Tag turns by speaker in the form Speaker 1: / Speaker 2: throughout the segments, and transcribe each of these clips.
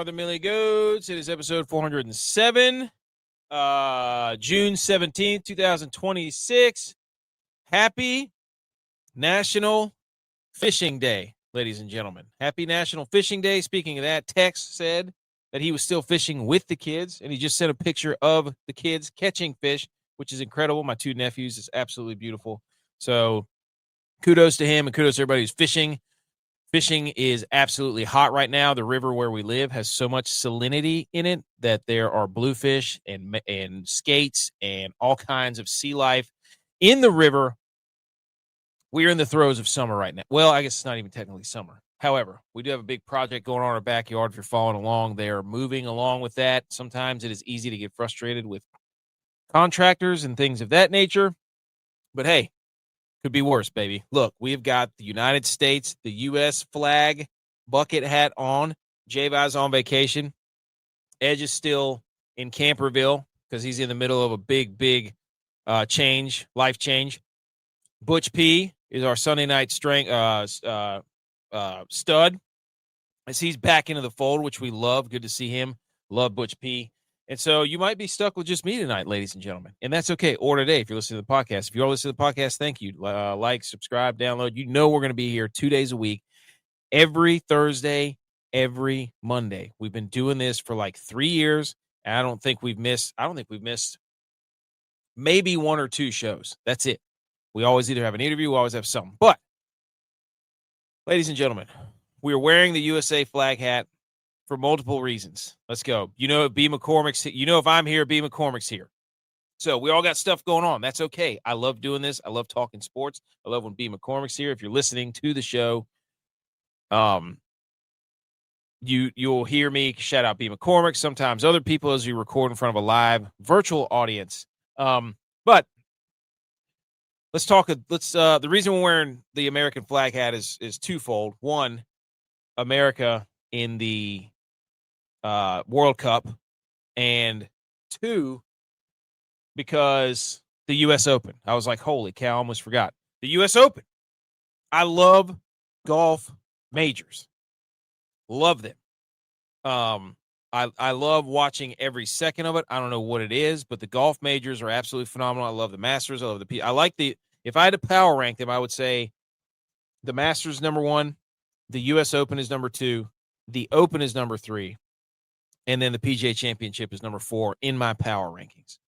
Speaker 1: are the Millie Goats. It is episode 407, June 17th, 2026. Happy National Fishing Day, ladies and gentlemen. Happy National Fishing Day. Speaking of that, Tex said that he was still fishing with the kids, and he just sent a picture of the kids catching fish, which is incredible. My two nephews. It's absolutely beautiful. So kudos to him and kudos to everybody who's fishing. Fishing is absolutely hot right now. The river where we live has so much salinity in it that there are bluefish and skates and all kinds of sea life in the river. We are in the throes of summer right now. Well, I guess it's not even technically summer. However, we do have a big project going on in our backyard. If you're following along, they are moving along with that. Sometimes it is easy to get frustrated with contractors and things of that nature. But hey, could be worse, baby. Look, we've got the United States, the U.S. flag, bucket hat on. G.U.Y.S on vacation. Edge is still in Camperville because he's in the middle of a big change, life change. Butch P is our Sunday night stud as he's back into the fold, which we love. Good to see him. Love Butch P. And so you might be stuck with just me tonight, ladies and gentlemen. And that's okay. Or today, if you're listening to the podcast. If you're listening to the podcast, thank you. Like, subscribe, download. You know we're going to be here 2 days a week, every Thursday, every Monday. We've been doing this for like 3 years. And I don't think we've missed maybe 1 or 2 shows. That's it. We always either have an interview, we always have something. But, ladies and gentlemen, we are wearing the USA flag hat for multiple reasons. Let's go. You know, B. McCormick's. You know, if I'm here, B. McCormick's here. So we all got stuff going on. That's okay. I love doing this. I love talking sports. I love when B. McCormick's here. If you're listening to the show, you'll hear me shout out B. McCormick. Sometimes other people as you record in front of a live virtual audience. But let's talk. The reason we're wearing the American flag hat is twofold. One, America in the World Cup, and 2, because the U.S. Open. I was like, holy cow, I almost forgot. The U.S. Open. I love golf majors. Love them. I love watching every second of it. I don't know what it is, but the golf majors are absolutely phenomenal. I love the Masters. I love if I had to power rank them, I would say the Masters number 1, the U.S. Open is number 2, the Open is number 3, and then the PGA Championship is number 4 in my power rankings.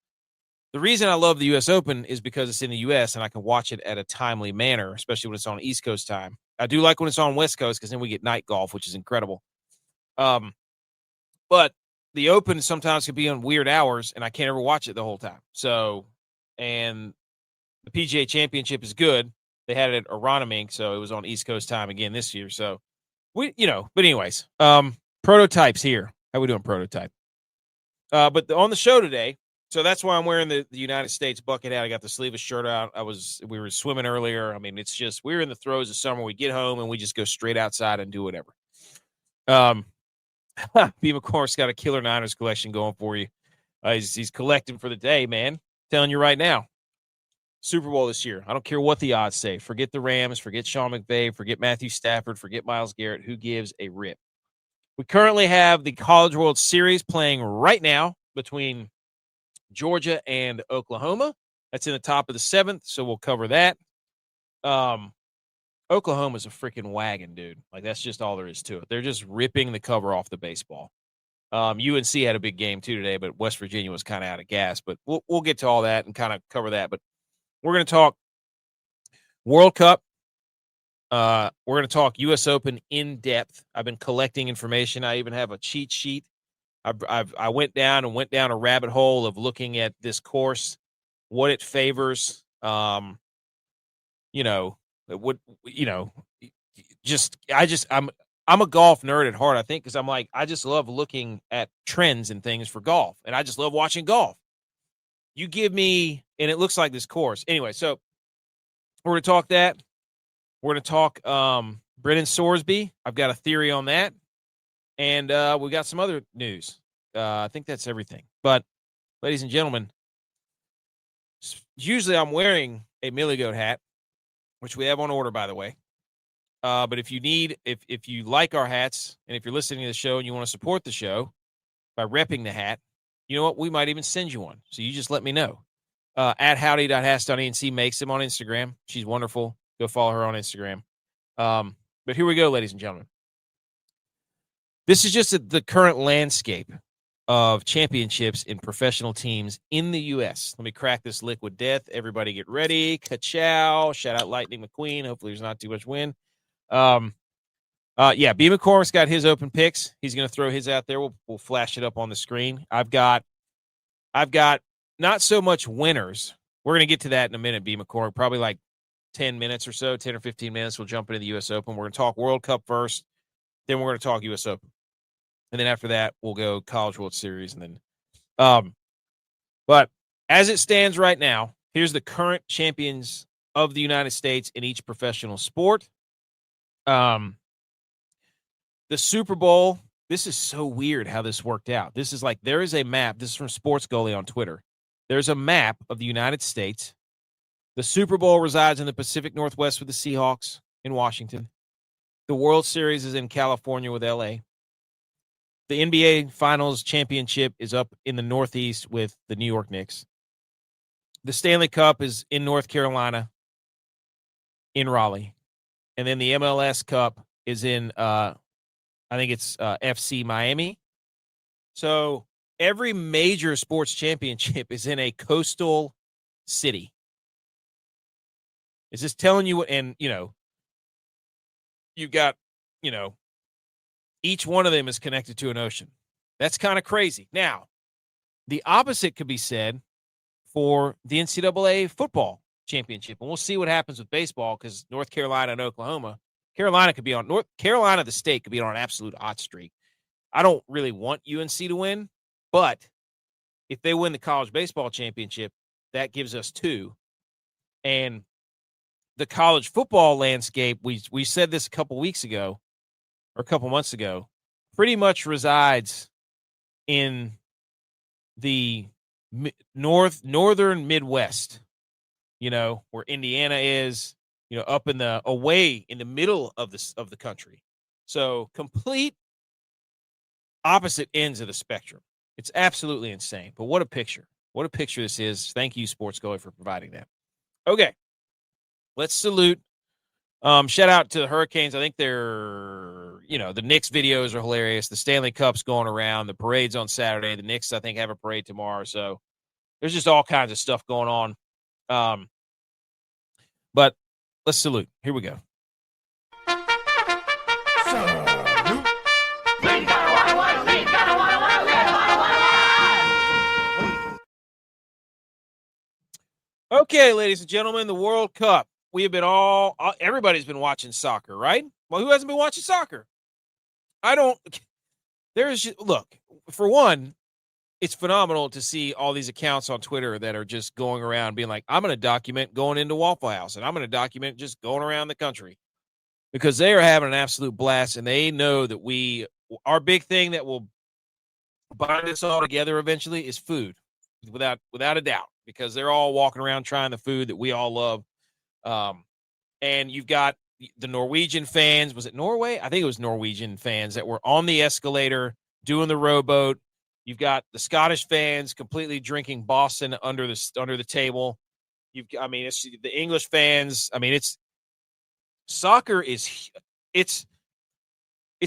Speaker 1: The reason I love the U.S. Open is because it's in the U.S. and I can watch it at a timely manner, especially when it's on East Coast time. I do like when it's on West Coast because then we get night golf, which is incredible. But the Open sometimes can be on weird hours, and I can't ever watch it the whole time. So, and the PGA Championship is good. They had it at Aronimink, so it was on East Coast time again this year. So, but anyways, prototypes here. How we doing, prototype? But on the show today, so that's why I'm wearing the United States bucket hat. I got the sleeveless shirt out. We were swimming earlier. I mean, it's just, we're in the throes of summer. We get home and we just go straight outside and do whatever. B. McCormick's got a killer Niners collection going for you. He's collecting for the day, man. I'm telling you right now. Super Bowl this year. I don't care what the odds say. Forget the Rams. Forget Sean McVay. Forget Matthew Stafford. Forget Myles Garrett. Who gives a rip? We currently have the College World Series playing right now between Georgia and Oklahoma. That's in the top of the 7th, so we'll cover that. Oklahoma's a freaking wagon, dude. Like, that's just all there is to it. They're just ripping the cover off the baseball. UNC had a big game, too, today, but West Virginia was kind of out of gas. But we'll get to all that and kind of cover that. But we're going to talk World Cup. We're going to talk U.S. Open in depth. I've been collecting information. I even have a cheat sheet. I went down a rabbit hole of looking at this course, what it favors. I'm a golf nerd at heart, I think, because I'm like, I just love looking at trends and things for golf, and I just love watching golf. You give me, and it looks like this course. Anyway, so we're going to talk that. We're going to talk Brendan Sorsby. I've got a theory on that. And we got some other news. I think that's everything. But, ladies and gentlemen, usually I'm wearing a Millie Goat hat, which we have on order, by the way. But if you like our hats, and if you're listening to the show and you want to support the show by repping the hat, you know what? We might even send you one. So you just let me know. At howdy.has.enc makes them on Instagram. She's wonderful. Go follow her on Instagram. But here we go, ladies and gentlemen. This is just the current landscape of championships in professional teams in the U.S. Let me crack this liquid death. Everybody get ready. Ka-chow. Shout out Lightning McQueen. Hopefully there's not too much wind. B. McCormick's got his open picks. He's going to throw his out there. We'll flash it up on the screen. I've got not so much winners. We're going to get to that in a minute, B. McCormick. Probably like 10 minutes or so, 10 or 15 minutes. We'll jump into the U.S. Open. We're going to talk World Cup first. Then we're going to talk U.S. Open. And then after that, we'll go College World Series. And then, but as it stands right now, here's the current champions of the United States in each professional sport. The Super Bowl, this is so weird how this worked out. This is like, there is a map. This is from Sports Goalie on Twitter. There's a map of the United States. The Super Bowl resides in the Pacific Northwest with the Seahawks in Washington. The World Series is in California with LA. The NBA Finals championship is up in the Northeast with the New York Knicks. The Stanley Cup is in North Carolina, in Raleigh. And then the MLS Cup is in, I think it's FC Miami. So every major sports championship is in a coastal city. Is this telling you? And, you've got, each one of them is connected to an ocean. That's kind of crazy. Now, the opposite could be said for the NCAA football championship. And we'll see what happens with baseball because North Carolina and Oklahoma. North Carolina, the state, could be on an absolute hot streak. I don't really want UNC to win, but if they win the college baseball championship, that gives us two. And the college football landscape, we said this a couple weeks ago, or a couple months ago, pretty much resides in the northern Midwest, where Indiana is, up away in the middle of the country. So complete opposite ends of the spectrum. It's absolutely insane. But what a picture. What a picture this is. Thank you, Sports Goalie, for providing that. Okay. Let's salute. Shout out to the Hurricanes. I think they're, the Knicks videos are hilarious. The Stanley Cup's going around. The parade's on Saturday. The Knicks, I think, have a parade tomorrow. So there's just all kinds of stuff going on. But let's salute. Here we go. Okay, ladies and gentlemen, the World Cup. We have been everybody's been watching soccer, right? Well, who hasn't been watching soccer? Look, for one, it's phenomenal to see all these accounts on Twitter that are just going around being like, I'm going to document going into Waffle House, and I'm going to document just going around the country because they are having an absolute blast, and they know that our big thing that will bind us all together eventually is food, without a doubt, because they're all walking around trying the food that we all love. And you've got the Norwegian fans. Was it Norway? I think it was Norwegian fans that were on the escalator doing the rowboat. You've got the Scottish fans completely drinking Boston under the table. It's the English fans. Soccer is it's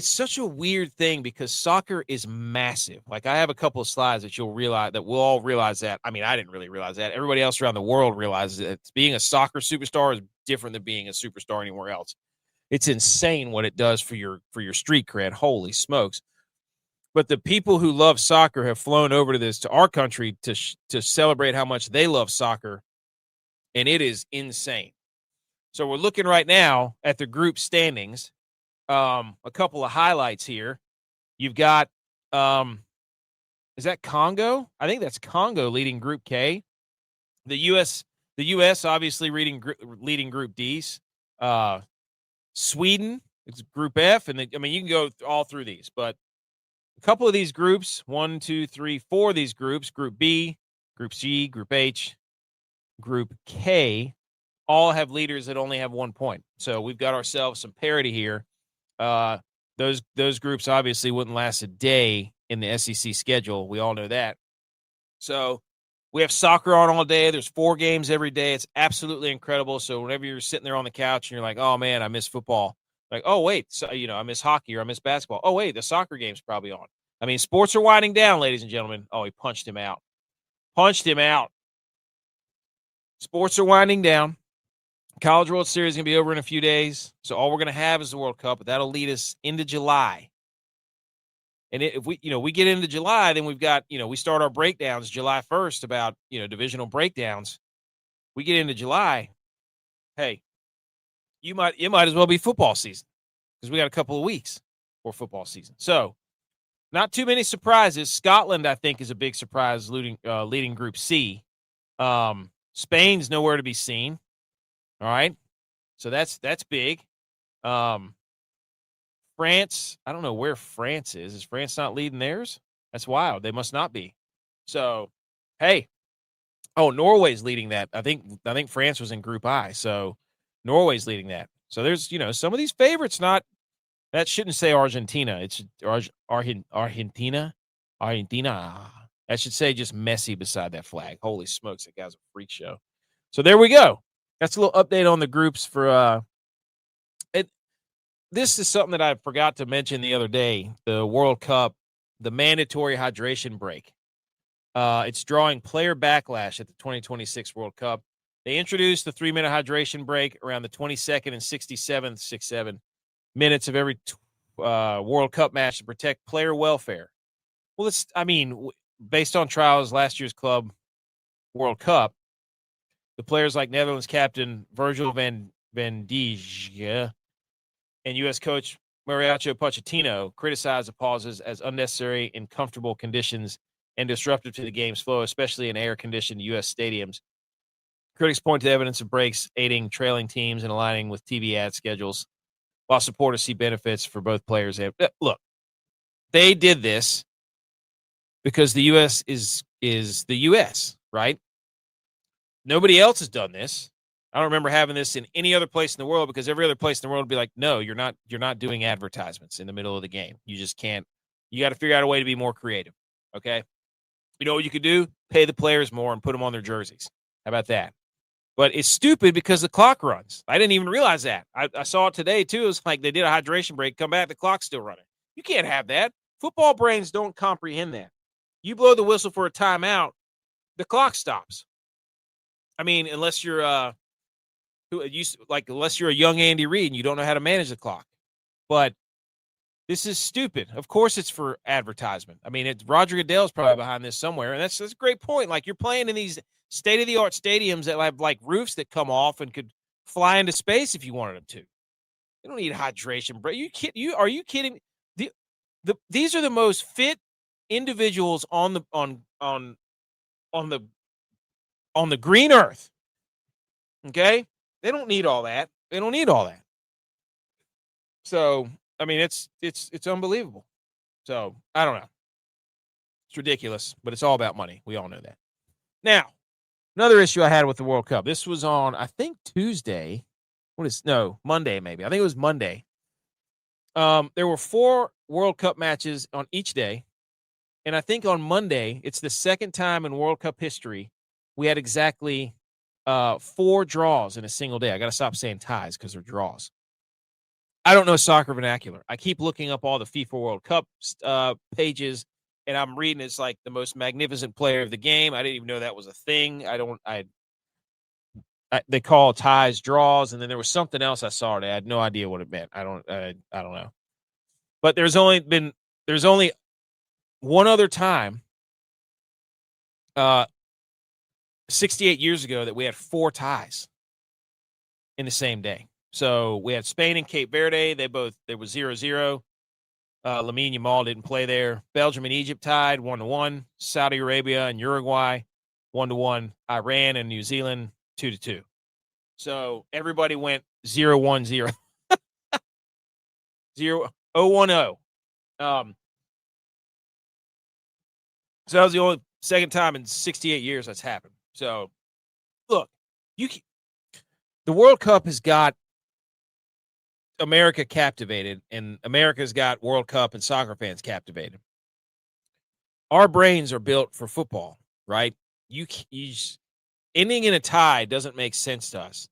Speaker 1: such a weird thing because soccer is massive. Like, I have a couple of slides that you'll realize that we'll all realize that. I didn't really realize that. Everybody else around the world realizes that being a soccer superstar is different than being a superstar anywhere else. It's insane what it does for your street cred. Holy smokes. But the people who love soccer have flown over to our country to celebrate how much they love soccer, and it is insane. So we're looking right now at the group standings. A couple of highlights here. You've got, is that Congo? I think that's Congo leading Group K. The U.S. obviously leading Group D's. Sweden is Group F, and you can go all through these, but a couple of these groups, 1, 2, 3, 4 of these groups, Group B, Group C, Group H, Group K, all have leaders that only have 1 point. So we've got ourselves some parity here. Those groups obviously wouldn't last a day in the SEC schedule. We all know that. So we have soccer on all day. There's 4 games every day. It's absolutely incredible. So whenever you're sitting there on the couch and you're like, oh, man, I miss football. Like, oh, wait, so, I miss hockey or I miss basketball. Oh, wait, the soccer game's probably on. I mean, sports are winding down, ladies and gentlemen. Oh, he punched him out. Sports are winding down. College World Series is going to be over in a few days. So all we're going to have is the World Cup, but that'll lead us into July. And if we get into July, then we've got, we start our breakdowns July 1st about, divisional breakdowns. We get into July. Hey, it might as well be football season because we got a couple of weeks for football season. So not too many surprises. Scotland, I think, is a big surprise leading Group C. Spain's nowhere to be seen. All right. So that's big. France, I don't know where France is. Is France not leading theirs? That's wild. They must not be. So, hey. Oh, Norway's leading that. I think France was in Group I. So Norway's leading that. So there's, some of these favorites that shouldn't say Argentina. It's Argentina. That should say just Messi beside that flag. Holy smokes, that guy's a freak show. So there we go. That's a little update on the groups for it. This is something that I forgot to mention the other day. The World Cup, the mandatory hydration break. It's drawing player backlash at the 2026 World Cup. They introduced the 3-minute hydration break around the 22nd and 67th, 6-7 minutes of every World Cup match to protect player welfare. Well, based on trials last year's Club World Cup, the players like Netherlands captain Virgil van Dijk and U.S. coach Mauricio Pochettino criticized the pauses as unnecessary in comfortable conditions and disruptive to the game's flow, especially in air-conditioned U.S. stadiums. Critics point to evidence of breaks aiding trailing teams and aligning with TV ad schedules, while supporters see benefits for both players. Look, they did this because the U.S. is the U.S., right? Nobody else has done this. I don't remember having this in any other place in the world because every other place in the world would be like, no, you're not doing advertisements in the middle of the game. You just can't. You got to figure out a way to be more creative, okay? You know what you could do? Pay the players more and put them on their jerseys. How about that? But it's stupid because the clock runs. I didn't even realize that. I saw it today, too. It was like they did a hydration break, come back, the clock's still running. You can't have that. Football brains don't comprehend that. You blow the whistle for a timeout, the clock stops. I mean, unless you're unless you're a young Andy Reid and you don't know how to manage the clock. But this is stupid. Of course it's for advertisement. I mean, Roger Goodell's probably behind this somewhere, and that's a great point. Like, you're playing in these state-of-the-art stadiums that have, like, roofs that come off and could fly into space if you wanted them to. You don't need hydration break. Are you kidding? These are the most fit individuals on the green earth. Okay? They don't need all that. So, I mean, it's unbelievable. So, I don't know. It's ridiculous, but it's all about money. We all know that. Now, another issue I had with the World Cup. This was on, I think, Tuesday. Monday maybe. I think it was Monday. There were 4 World Cup matches on each day. And I think on Monday, it's the second time in World Cup history we had exactly 4 draws in a single day. I got to stop saying ties because they're draws. I don't know soccer vernacular. I keep looking up all the FIFA World Cup pages, and I'm reading it's like the most magnificent player of the game. I didn't even know that was a thing. They call ties draws, and then there was something else I saw today. I had no idea what it meant. I don't know. But there's only one other time, 68 years ago, that we had 4 ties in the same day. So we had Spain and Cape Verde. There was 0-0. Lamine Yamal didn't play there. Belgium and Egypt tied 1-1. Saudi Arabia and Uruguay 1-1. Iran and New Zealand 2-2. So everybody went 0-1-0. 0-0-1-0. So that was the only second time in 68 years that's happened. So, look, the World Cup has got America captivated, and America's got World Cup and soccer fans captivated. Our brains are built for football, right? Ending in a tie doesn't make sense to us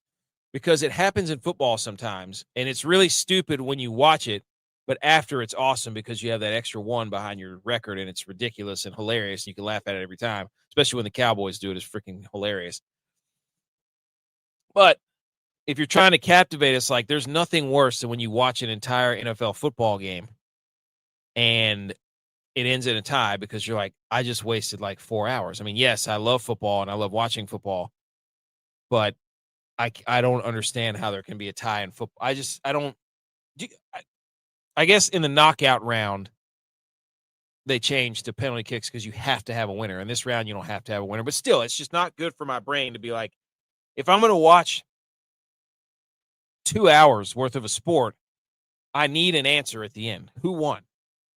Speaker 1: because it happens in football sometimes, and it's really stupid when you watch it, but after it's awesome because you have that extra one behind your record, and it's ridiculous and hilarious, and you can laugh at it every time, especially when the Cowboys do it. It's freaking hilarious. But if you're trying to captivate us, like, there's nothing worse than when you watch an entire NFL football game and it ends in a tie because you're like, I just wasted like 4 hours. I mean, yes, I love football and I love watching football, but I don't understand how there can be a tie in football. I guess in the knockout round, they changed to penalty kicks because you have to have a winner. In this round, you don't have to have a winner. But still, it's just not good for my brain to be like, if I'm going to watch 2 hours worth of a sport, I need an answer at the end. Who won?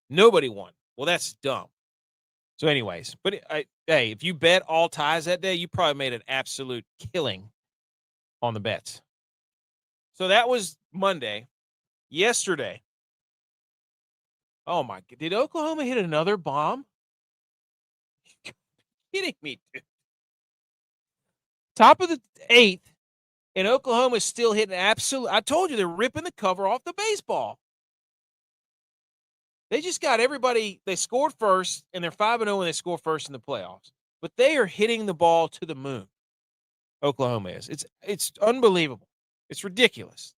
Speaker 1: Nobody won. Well, that's dumb. So anyways, but hey, if you bet all ties that day, you probably made an absolute killing on the bets. So that was Monday. Yesterday. Oh, my God. Did Oklahoma hit another bomb? You're kidding me, dude. Top of the 8th, and Oklahoma's still hitting absolute. I told you they're ripping the cover off the baseball. They just got everybody. They scored first, and they're 5-0 when they score first in the playoffs. But they are hitting the ball to the moon. Oklahoma is. It's unbelievable. It's ridiculous.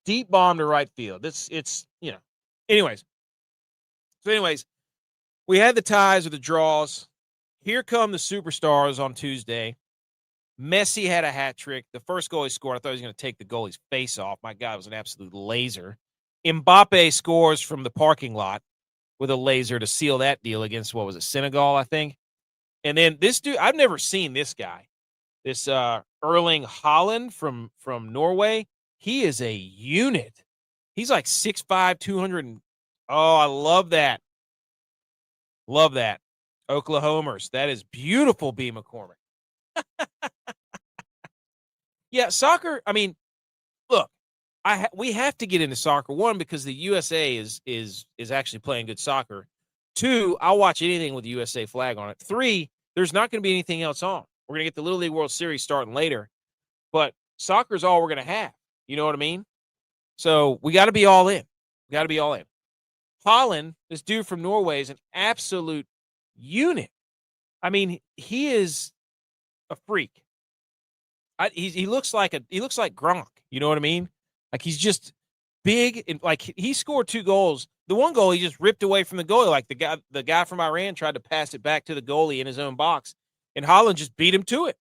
Speaker 1: Deep bomb to right field. Anyways. We had the ties or the draws. Here come the superstars on Tuesday. Messi had a hat trick. The first goal he scored, I thought he was going to take the goalie's face off. My God, it was an absolute laser. Mbappe scores from the parking lot with a laser to seal that deal against, what was it, Senegal, I think. And then this dude, I've never seen this guy. This Erling Haaland from Norway. He is a unit. He's like 6'5", 200. Oh, I love that. Love that. Oklahomers. That is beautiful, B. McCormick. Yeah, soccer, I mean, look, we have to get into soccer. One, because the USA is actually playing good soccer. 2, I'll watch anything with the USA flag on it. 3, there's not going to be anything else on. We're going to get the Little League World Series starting later, but soccer is all we're going to have. You know what I mean? So we got to be all in. Holland, this dude from Norway, is an absolute unit. I mean, he is a freak. He looks like Gronk. You know what I mean? Like, he's just big, and like, he scored 2 goals. The one goal he just ripped away from the goalie. Like, the guy from Iran tried to pass it back to the goalie in his own box, and Holland just beat him to it.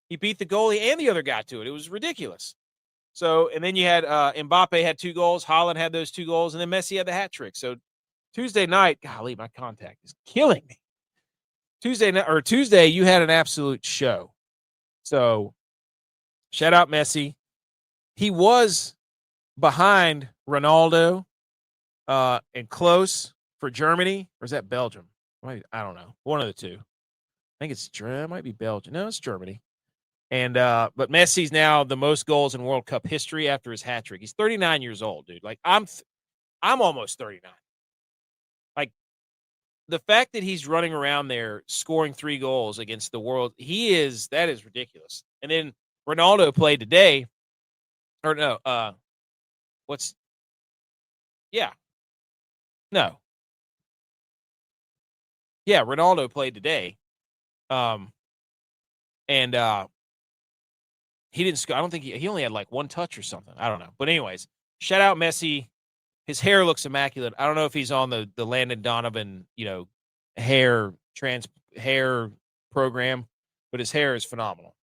Speaker 1: He beat the goalie and the other guy to it. It was ridiculous. So, and then you had Mbappe had 2 goals. Holland had those 2 goals, and then Messi had the hat trick. So Tuesday night, golly, my contact is killing me. Tuesday, you had an absolute show. So shout out Messi. He was behind Ronaldo and close for Germany. Or is that Belgium? I don't know. One of the two. I think it might be Belgium. No, it's Germany. And but Messi's now the most goals in World Cup history after his hat trick. He's 39 years old, dude. Like, I'm almost 39. Like, the fact that he's running around there scoring 3 goals against the world, that is ridiculous. And then Ronaldo played today. Or no, Ronaldo played today. And he didn't score. I don't think he only had like 1 touch or something. I don't know. But anyways, shout out Messi. His hair looks immaculate. I don't know if he's on the Landon Donovan, hair program, but his hair is phenomenal.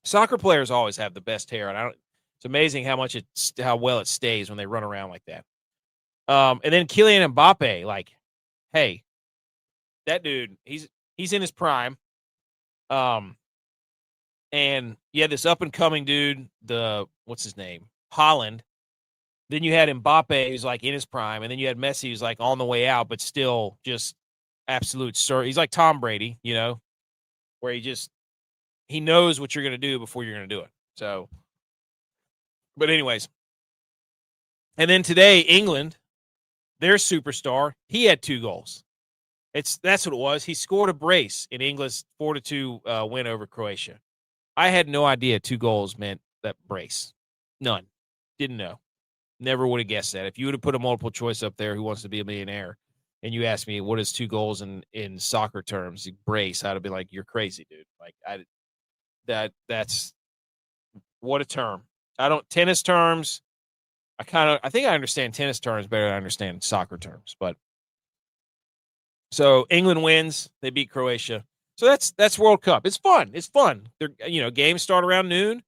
Speaker 1: Soccer players always have the best hair, and it's amazing how well it stays when they run around like that. And then Kylian Mbappe, like, hey, that dude, he's in his prime. And you had this up-and-coming dude, what's his name? Holland. Then you had Mbappe, who's like in his prime, and then you had Messi, who's like on the way out, but still just absolute sir. He's like Tom Brady, where he just he knows what you're going to do before you're going to do it. So, but anyways. And then today, England, their superstar, he had 2 goals. That's what it was. He scored a brace in England's 4-2 win over Croatia. I had no idea 2 goals meant that brace. None. Didn't know. Never would have guessed that. If you would have put a multiple choice up there, who wants to be a millionaire, and you asked me what is 2 goals in soccer terms, brace, I'd have been like, you're crazy, dude. Like that's what a term. Tennis terms. I think I understand tennis terms better than I understand soccer terms. But so England wins, they beat Croatia. So that's World Cup. It's fun. It's fun. Games start around noon.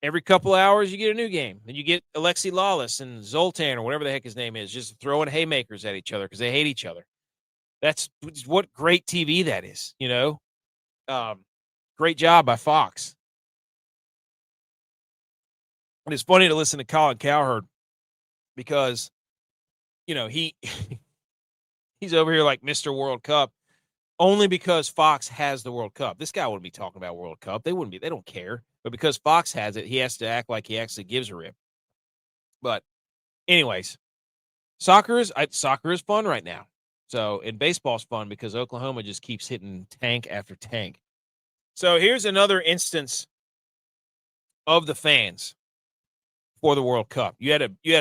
Speaker 1: Every couple hours, you get a new game. And you get Alexi Lawless and Zoltan or whatever the heck his name is, just throwing haymakers at each other because they hate each other. That's what great TV that is, Great job by Fox. And it's funny to listen to Colin Cowherd because, he's over here like Mr. World Cup only because Fox has the World Cup. This guy wouldn't be talking about World Cup. They don't care. But because Fox has it, he has to act like he actually gives a rip. But anyways, soccer is fun right now. So, and baseball's fun because Oklahoma just keeps hitting tank after tank. So here's another instance of the fans for the World Cup. You had you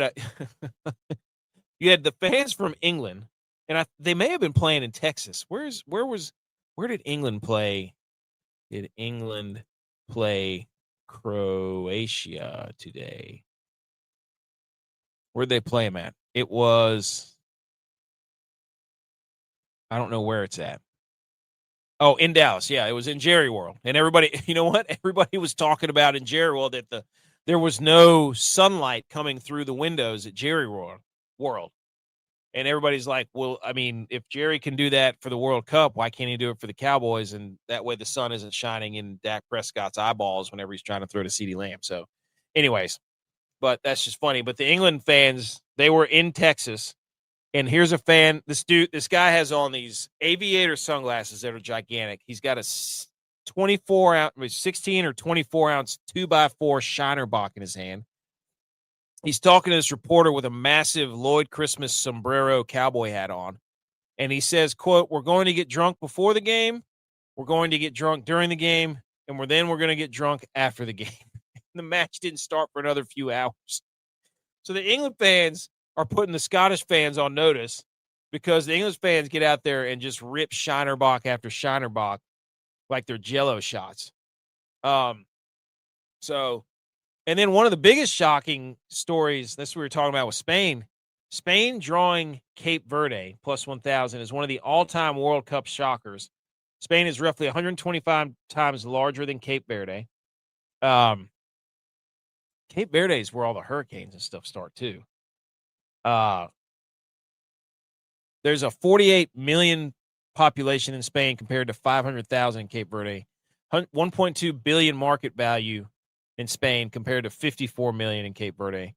Speaker 1: had the fans from England, and they may have been playing in Texas. Where did England play? Did England play Croatia today? Where'd they play them at? It was, I don't know where it's at. Oh, in Dallas. Yeah, it was in Jerry World. And everybody, you know what? Everybody was talking about in Jerry World that there was no sunlight coming through the windows at Jerry World. And everybody's like, well, I mean, if Jerry can do that for the World Cup, why can't he do it for the Cowboys? And that way the sun isn't shining in Dak Prescott's eyeballs whenever he's trying to throw to CeeDee Lamb. So anyways, but that's just funny. But the England fans, they were in Texas. And here's a fan. This guy has on these aviator sunglasses that are gigantic. He's got a 16 or 24 ounce 2x4 Shiner Bock in his hand. He's talking to this reporter with a massive Lloyd Christmas sombrero cowboy hat on. And he says, quote, "We're going to get drunk before the game. We're going to get drunk during the game. And we're going to get drunk after the game." The match didn't start for another few hours. So the England fans are putting the Scottish fans on notice because the English fans get out there and just rip Shiner Bock after Shiner Bock like they're Jell-O shots. And then one of the biggest shocking stories, that's what we were talking about with Spain. Spain drawing Cape Verde plus 1,000 is one of the all-time World Cup shockers. Spain is roughly 125 times larger than Cape Verde. Cape Verde is where all the hurricanes and stuff start, too. There's a 48 million population in Spain compared to 500,000 in Cape Verde. 1.2 billion market value in Spain compared to 54 million in Cape Verde.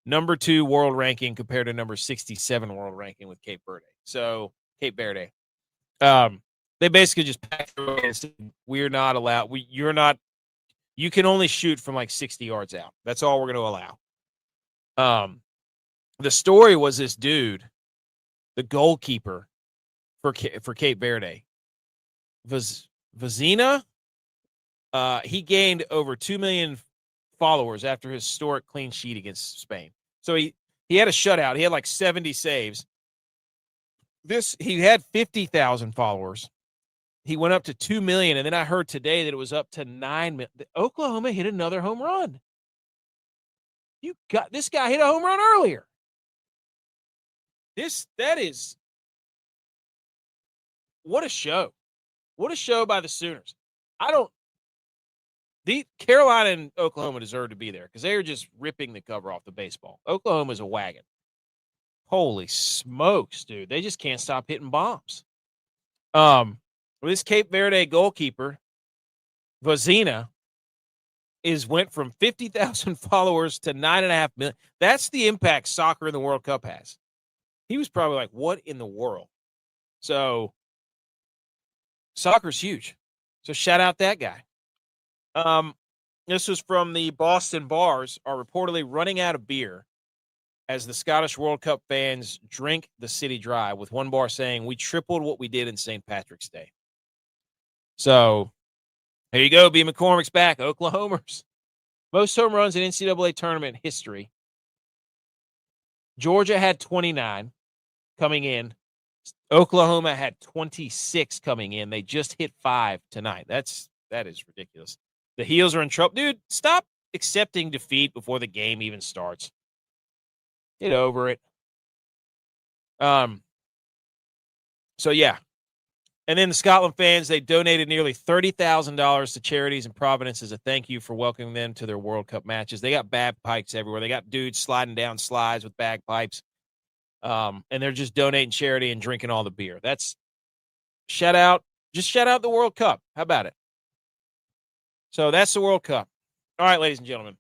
Speaker 1: Number 2 world ranking compared to number 67 world ranking with Cape Verde. So Cape Verde. They basically just packed through and said, we're not allowed. You can only shoot from like 60 yards out. That's all we're going to allow. The story was this dude, the goalkeeper for Cape Verde, Vazina. He gained over 2 million followers after his historic clean sheet against Spain. So he had a shutout. He had like 70 saves. He had 50,000 followers. He went up to 2 million, and then I heard today that it was up to 9 million. Oklahoma hit another home Run. This guy hit a home run earlier. That is what a show. What a show by the Sooners. Carolina and Oklahoma deserve to be there because they are just ripping the cover off the baseball. Oklahoma's a wagon. Holy smokes, dude. They just can't stop hitting bombs. This Cape Verde goalkeeper, Vazina, went from 50,000 followers to 9.5 million. That's the impact soccer in the World Cup has. He was probably like, what in the world? So soccer's huge. So shout out that guy. This was from the Boston bars are reportedly running out of beer as the Scottish World Cup fans drink the city dry, with one bar saying, "We tripled what we did in St. Patrick's Day." So there you go. B. McCormick's back. Oklahomers. Most home runs in NCAA tournament history. Georgia had 29 coming in. Oklahoma had 26 coming in. They just hit 5 tonight. That is ridiculous. The Heels are in trouble. Dude, stop accepting defeat before the game even starts. Get over it. So yeah. And then the Scotland fans, they donated nearly $30,000 to charities in Providence as a thank you for welcoming them to their World Cup matches. They got bagpipes everywhere. They got dudes sliding down slides with bagpipes. And they're just donating charity and drinking all the beer. That's shout out the World Cup. How about it? So that's the World Cup. All right, ladies and gentlemen.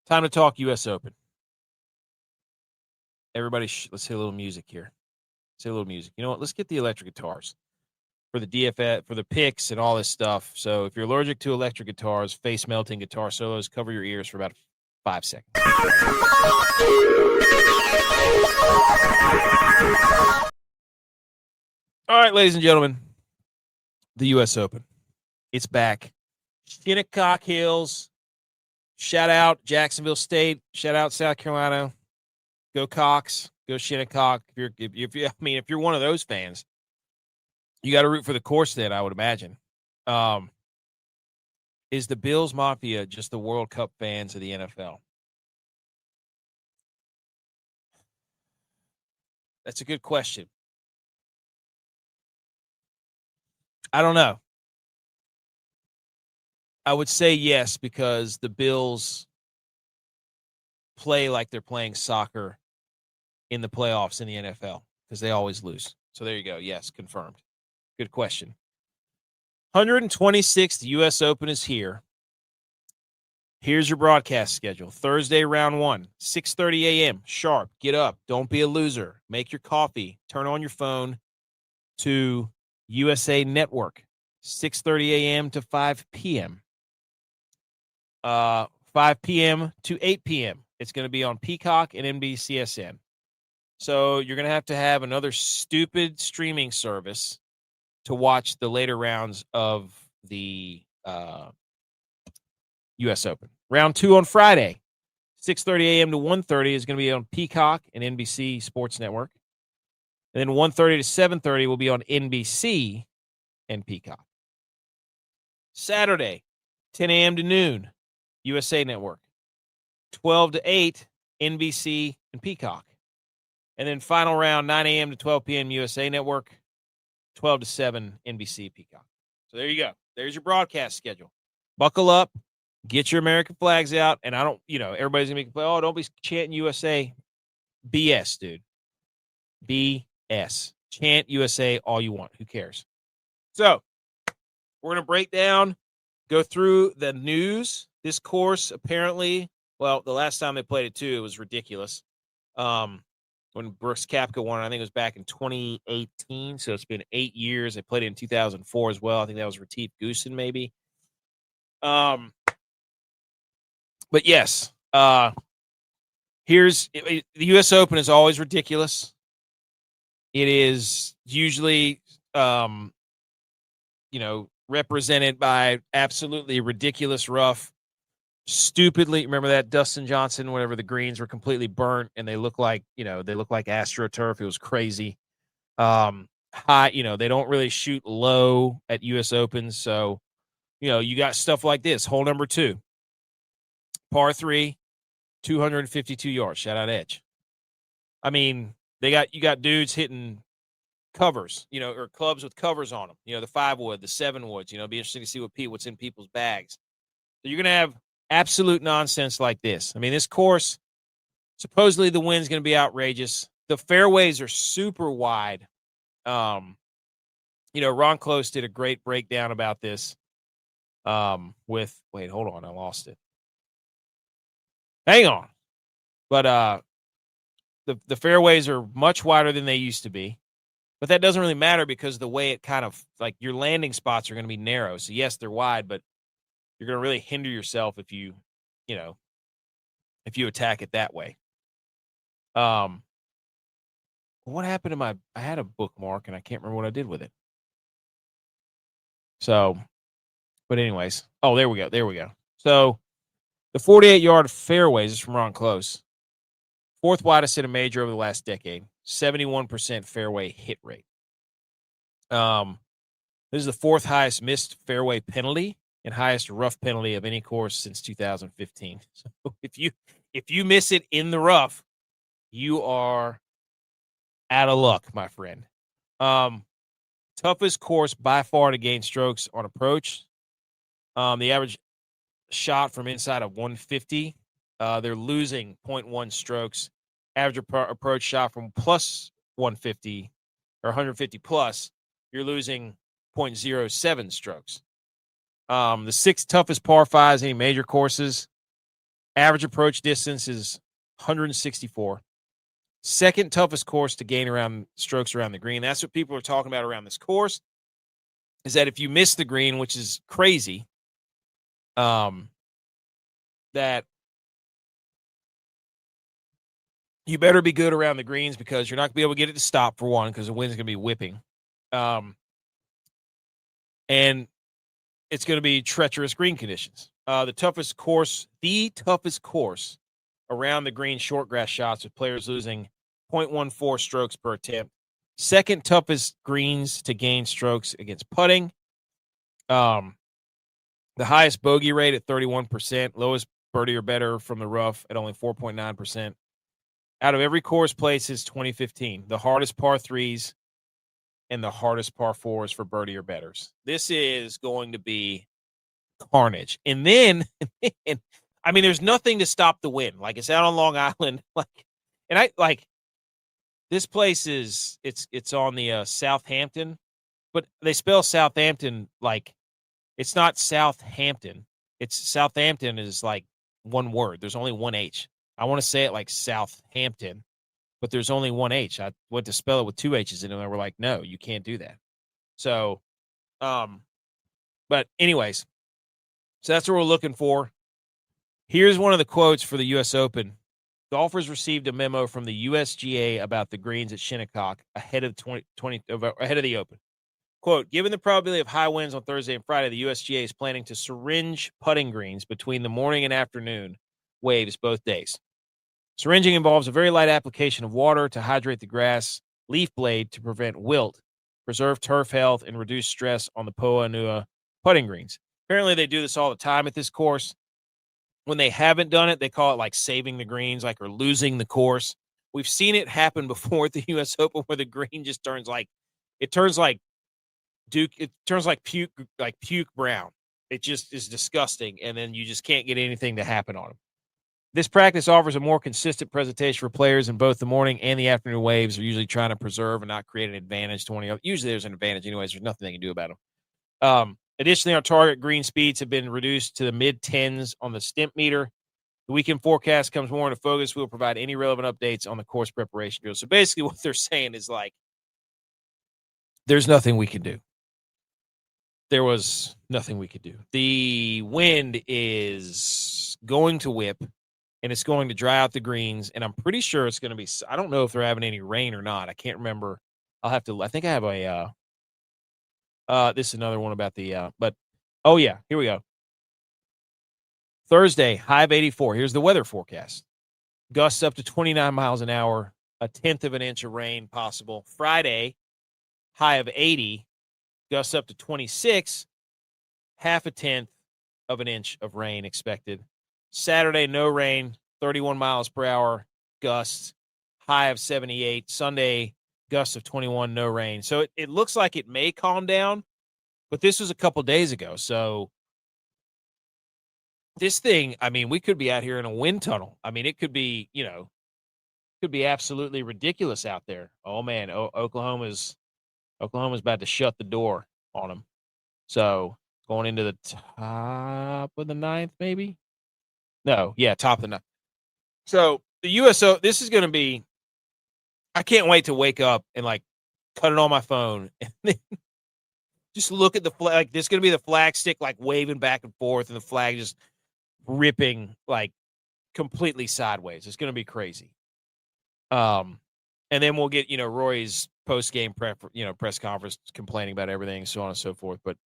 Speaker 1: Time to talk U.S. Open. Everybody, let's hit a little music here. Say a little music. You know what? Let's get the electric guitars for the DFS, for the picks and all this stuff. So if you're allergic to electric guitars, face melting guitar solos, cover your ears for about 5 seconds. All right, ladies and gentlemen, the U.S. Open. It's back. Shinnecock Hills. Shout out Jacksonville State. Shout out South Carolina. Go Cox. Go Shinnecock. If you're one of those fans, you got to root for the course then, I would imagine. Is the Bills Mafia just the World Cup fans of the NFL? That's a good question. I don't know. I would say yes, because the Bills play like they're playing soccer in the playoffs in the NFL because they always lose. So there you go. Yes, confirmed. Good question. 126th U.S. Open is here. Here's your broadcast schedule. Thursday, round 1, 6:30 a.m. sharp. Get up. Don't be a loser. Make your coffee. Turn on your phone to USA Network. 6:30 a.m. to 5 p.m. 5 p.m. to 8 p.m. It's going to be on Peacock and NBCSN. So you're going to have another stupid streaming service to watch the later rounds of the U.S. Open. Round 2 on Friday, 6:30 a.m. to 1:30 is going to be on Peacock and NBC Sports Network. And then 1:30 to 7:30 will be on NBC and Peacock. Saturday, 10 a.m. to noon, USA Network. 12 to 8, NBC and Peacock. And then final round, 9 a.m. to 12 p.m. USA Network, 12 to 7 NBC Peacock. So there you go. There's your broadcast schedule. Buckle up, get your American flags out, and everybody's going to be, don't be chanting USA. BS, dude. BS. Chant USA all you want. Who cares? So we're going to break down, go through the news. This course apparently, the last time they played it too, it was ridiculous. When Brooks Koepka won, I think it was back in 2018. So it's been 8 years. They played it in 2004 as well. I think that was Retief Goosen, maybe. But yes, the U.S. Open is always ridiculous. It is usually, represented by absolutely ridiculous rough. Stupidly, remember that Dustin Johnson, whenever the greens were completely burnt and they look like AstroTurf. It was crazy. High, they don't really shoot low at U.S. Opens. So, you got stuff like this. Hole number 2, par 3, 252 yards. Shout out Edge. I mean, you got dudes hitting covers, or clubs with covers on them. The 5-wood, the 7-woods. It'd be interesting to see what's in people's bags. So you're gonna have absolute nonsense like this. I mean, this course, supposedly the wind's going to be outrageous. The fairways are super wide. Ron Close did a great breakdown about this. Hold on, I lost it. Hang on. But the fairways are much wider than they used to be. But that doesn't really matter because the way it kind of like your landing spots are going to be narrow. So yes, they're wide, but you're going to really hinder yourself if you attack it that way. What happened to I had a bookmark and I can't remember what I did with it. So, but anyways, there we go. So the 48-yard fairways is from Ron Close. Fourth widest in a major over the last decade. 71% fairway hit rate. This is the fourth highest missed fairway penalty and highest rough penalty of any course since 2015. So if you miss it in the rough, you are out of luck, my friend. Toughest course by far to gain strokes on approach. The average shot from inside of 150. They're losing 0.1 strokes. Average approach shot from plus 150 or 150 plus, you're losing 0.07 strokes. The sixth toughest par fives, any major courses. Average approach distance is 164. Second toughest course to gain around strokes around the green. That's what people are talking about around this course, is that if you miss the green, which is crazy, that you better be good around the greens because you're not going to be able to get it to stop, for one, because the wind's going to be whipping. And it's going to be treacherous green conditions. The toughest course around the green short grass shots with players losing 0.14 strokes per attempt. Second toughest greens to gain strokes against putting. The highest bogey rate at 31%. Lowest birdie or better from the rough at only 4.9%. Out of every course played since 2015, the hardest par threes and the hardest par fours for birdie or betters. This is going to be carnage. And then, I mean, there's nothing to stop the wind. Like, it's out on Long Island. This place is, it's on the Southampton, but they spell Southampton like it's not Southampton. It's Southampton is like one word. There's only one H. I want to say it like Southampton, but there's only one H. I went to spell it with two H's in it, and they were like, no, you can't do that. So, but anyways, so that's what we're looking for. Here's one of the quotes for the U.S. Open. Golfers received a memo from the USGA about the greens at Shinnecock ahead of the Open. Quote, given the probability of high winds on Thursday and Friday, the USGA is planning to syringe putting greens between the morning and afternoon waves both days. Syringing involves a very light application of water to hydrate the grass leaf blade to prevent wilt, preserve turf health, and reduce stress on the Poa Nua putting greens. Apparently, they do this all the time at this course. When they haven't done it, they call it like saving the greens, like, or losing the course. We've seen it happen before at the U.S. Open where the green just turns like puke brown. It just is disgusting, and then you just can't get anything to happen on them. This practice offers a more consistent presentation for players in both the morning and the afternoon waves. They're usually trying to preserve and not create an advantage to one of the other. Usually there's an advantage anyways. There's nothing they can do about them. Additionally, our target green speeds have been reduced to the mid-10s on the stimp meter. The weekend forecast comes more into focus. We'll provide any relevant updates on the course preparation drill. So basically what they're saying is like, there's nothing we can do. There was nothing we could do. The wind is going to whip, and it's going to dry out the greens, and I'm pretty sure it's going to be – I don't know if they're having any rain or not. I can't remember. I'll have to – I think I have a this is another one about the but, oh, yeah, here we go. Thursday, high of 84. Here's the weather forecast. Gusts up to 29 miles an hour, a tenth of an inch of rain possible. Friday, high of 80. Gusts up to 26, half a tenth of an inch of rain expected. Saturday, no rain, 31 miles per hour, gusts, high of 78. Sunday, gusts of 21, no rain. So it looks like it may calm down, but this was a couple days ago. So this thing, I mean, we could be out here in a wind tunnel. I mean, it could be, could be absolutely ridiculous out there. Oh, man, Oklahoma's about to shut the door on them. So going into the top of the ninth, maybe? No, yeah, top of the ninth. So the USO, this is going to be, I can't wait to wake up and like cut it on my phone, and then just look at the flag. Like, there's going to be the flag stick, like, waving back and forth, and the flag just ripping, like, completely sideways. It's going to be crazy. And then we'll get, Roy's post-game press conference complaining about everything, so on and so forth. But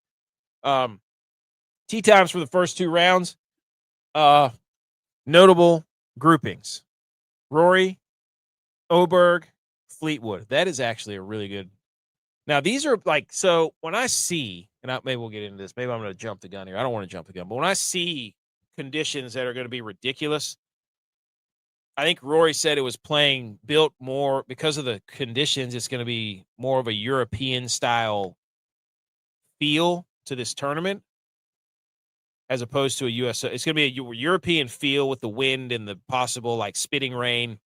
Speaker 1: tee times for the first two rounds. Notable groupings: Rory, Oberg, Fleetwood. That is actually a really good. Now, these are so when I see, and maybe we'll get into this. Maybe I'm going to jump the gun here. I don't want to jump the gun. But when I see conditions that are going to be ridiculous, I think Rory said it was built more because of the conditions. It's going to be more of a European style feel to this tournament as opposed to a U.S. It's going to be a European feel with the wind and the possible spitting rain,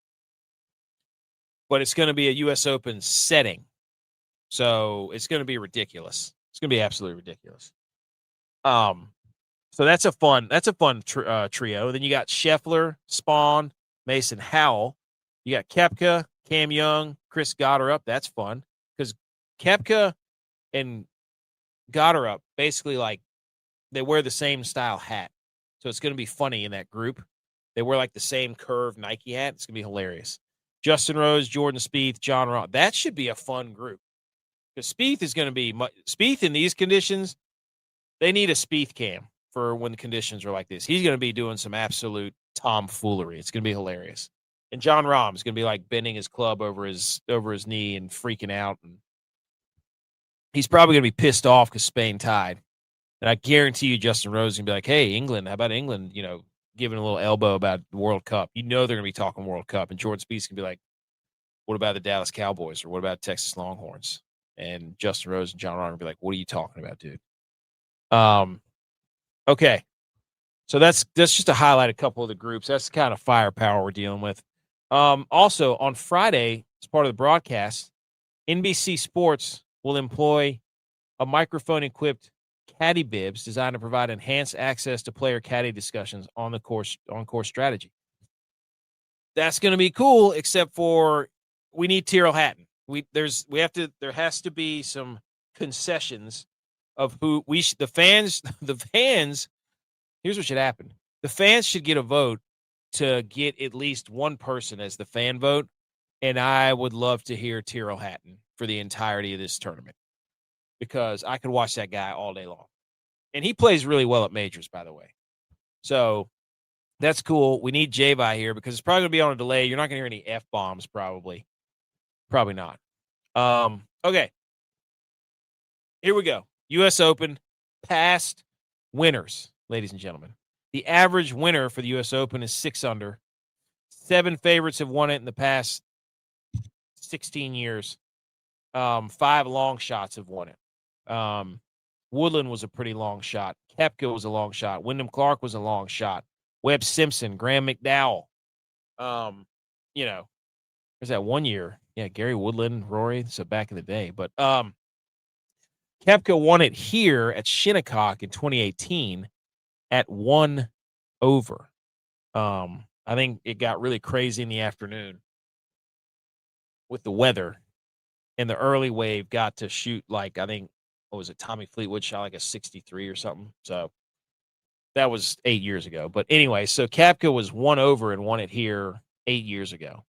Speaker 1: but it's going to be a U.S. Open setting. So it's going to be ridiculous. It's going to be absolutely ridiculous. So that's a fun trio. Then you got Scheffler, Spawn, Mason Howell. You got Koepka, Cam Young, Chris Gotterup. That's fun because Koepka and Gotterup basically they wear the same style hat. So it's going to be funny in that group. They wear the same curved Nike hat. It's going to be hilarious. Justin Rose, Jordan Spieth, John Rahm. That should be a fun group. Because Spieth is going to be Spieth in these conditions. They need a Spieth cam for when the conditions are like this. He's going to be doing some absolute tomfoolery. It's going to be hilarious. And John Rahm is going to be bending his club over his knee and freaking out. And he's probably going to be pissed off because Spain tied. And I guarantee you, Justin Rose is going to be like, "Hey, England, how about England? Giving a little elbow about the World Cup. They're going to be talking World Cup." And Jordan Spieth's going to be like, "What about the Dallas Cowboys or what about Texas Longhorns?" And Justin Rose and John Rahm will be like, "What are you talking about, dude?" Okay. So that's just to highlight a couple of the groups. That's the kind of firepower we're dealing with. Also, on Friday, as part of the broadcast, NBC Sports will employ a microphone-equipped caddy bibs designed to provide enhanced access to player caddy discussions on course strategy. That's going to be cool, except for we need Tyrrell Hatton. There has to be some concessions of who the fans. Here's what should happen. The fans should get a vote to get at least one person as the fan vote. And I would love to hear Tyrrell Hatton for the entirety of this tournament because I could watch that guy all day long. And he plays really well at majors, by the way. So that's cool. We need J-Vi here because it's probably going to be on a delay. You're not going to hear any F-bombs probably. Probably not. Okay. Here we go. U.S. Open past winners, ladies and gentlemen. The average winner for the U.S. Open is 6 under. 7 favorites have won it in the past 16 years. 5 long shots have won it. Woodland was a pretty long shot. Koepka was a long shot. Wyndham Clark was a long shot. Webb Simpson, Graham McDowell. There's that one year. Yeah, Gary Woodland, Rory. So back in the day. But Koepka won it here at Shinnecock in 2018 at 1 over. I think it got really crazy in the afternoon with the weather. And the early wave got to shoot I think, what was it? Tommy Fleetwood shot a 63 or something. So that was 8 years ago. But anyway, so Koepka was 1 over and won it here 8 years ago.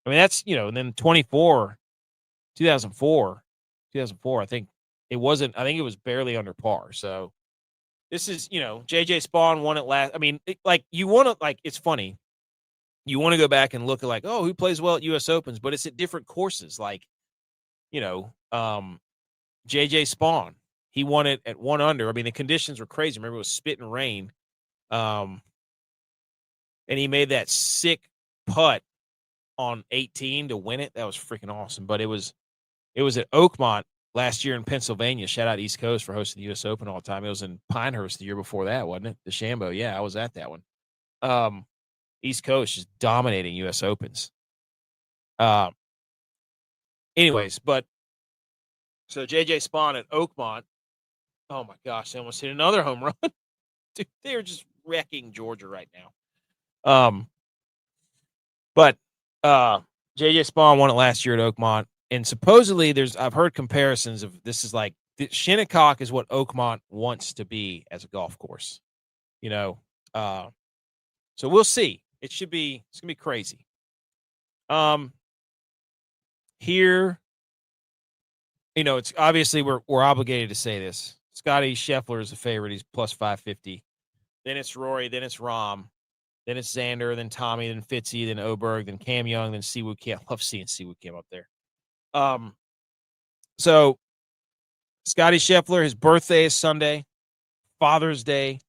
Speaker 1: I mean, that's, and then 2004, I think it was barely under par. So this is, JJ Spawn won it last. I mean, you want to, it's funny. You want to go back and look at who plays well at U.S. Opens, but it's at different courses. JJ Spawn, he won it at 1 under. I mean, the conditions were crazy. Remember, it was spit and rain. And he made that sick putt on 18 to win it. That was freaking awesome. But it was at Oakmont last year in Pennsylvania. Shout out East Coast for hosting the U.S. Open all the time. It was in Pinehurst the year before that, wasn't it? The DeChambeau. Yeah, I was at that one. East Coast just dominating U.S. Opens. Anyways, but so J.J. Spawn at Oakmont. Oh, my gosh. They almost hit another home run. Dude, they're just wrecking Georgia right now. But J.J. Spawn won it last year at Oakmont. And supposedly I've heard comparisons of this is like Shinnecock is what Oakmont wants to be as a golf course, so we'll see. It's going to be crazy. Here, it's obviously we're obligated to say this. Scotty Scheffler is a favorite. He's plus 550. Then it's Rory. Then it's Rahm. Then it's Xander. Then Tommy. Then Fitzy. Then Oberg. Then Cam Young. Then Siwoo Kim. I love seeing Siwoo Kim up there. So Scotty Scheffler, his birthday is Sunday. Father's Day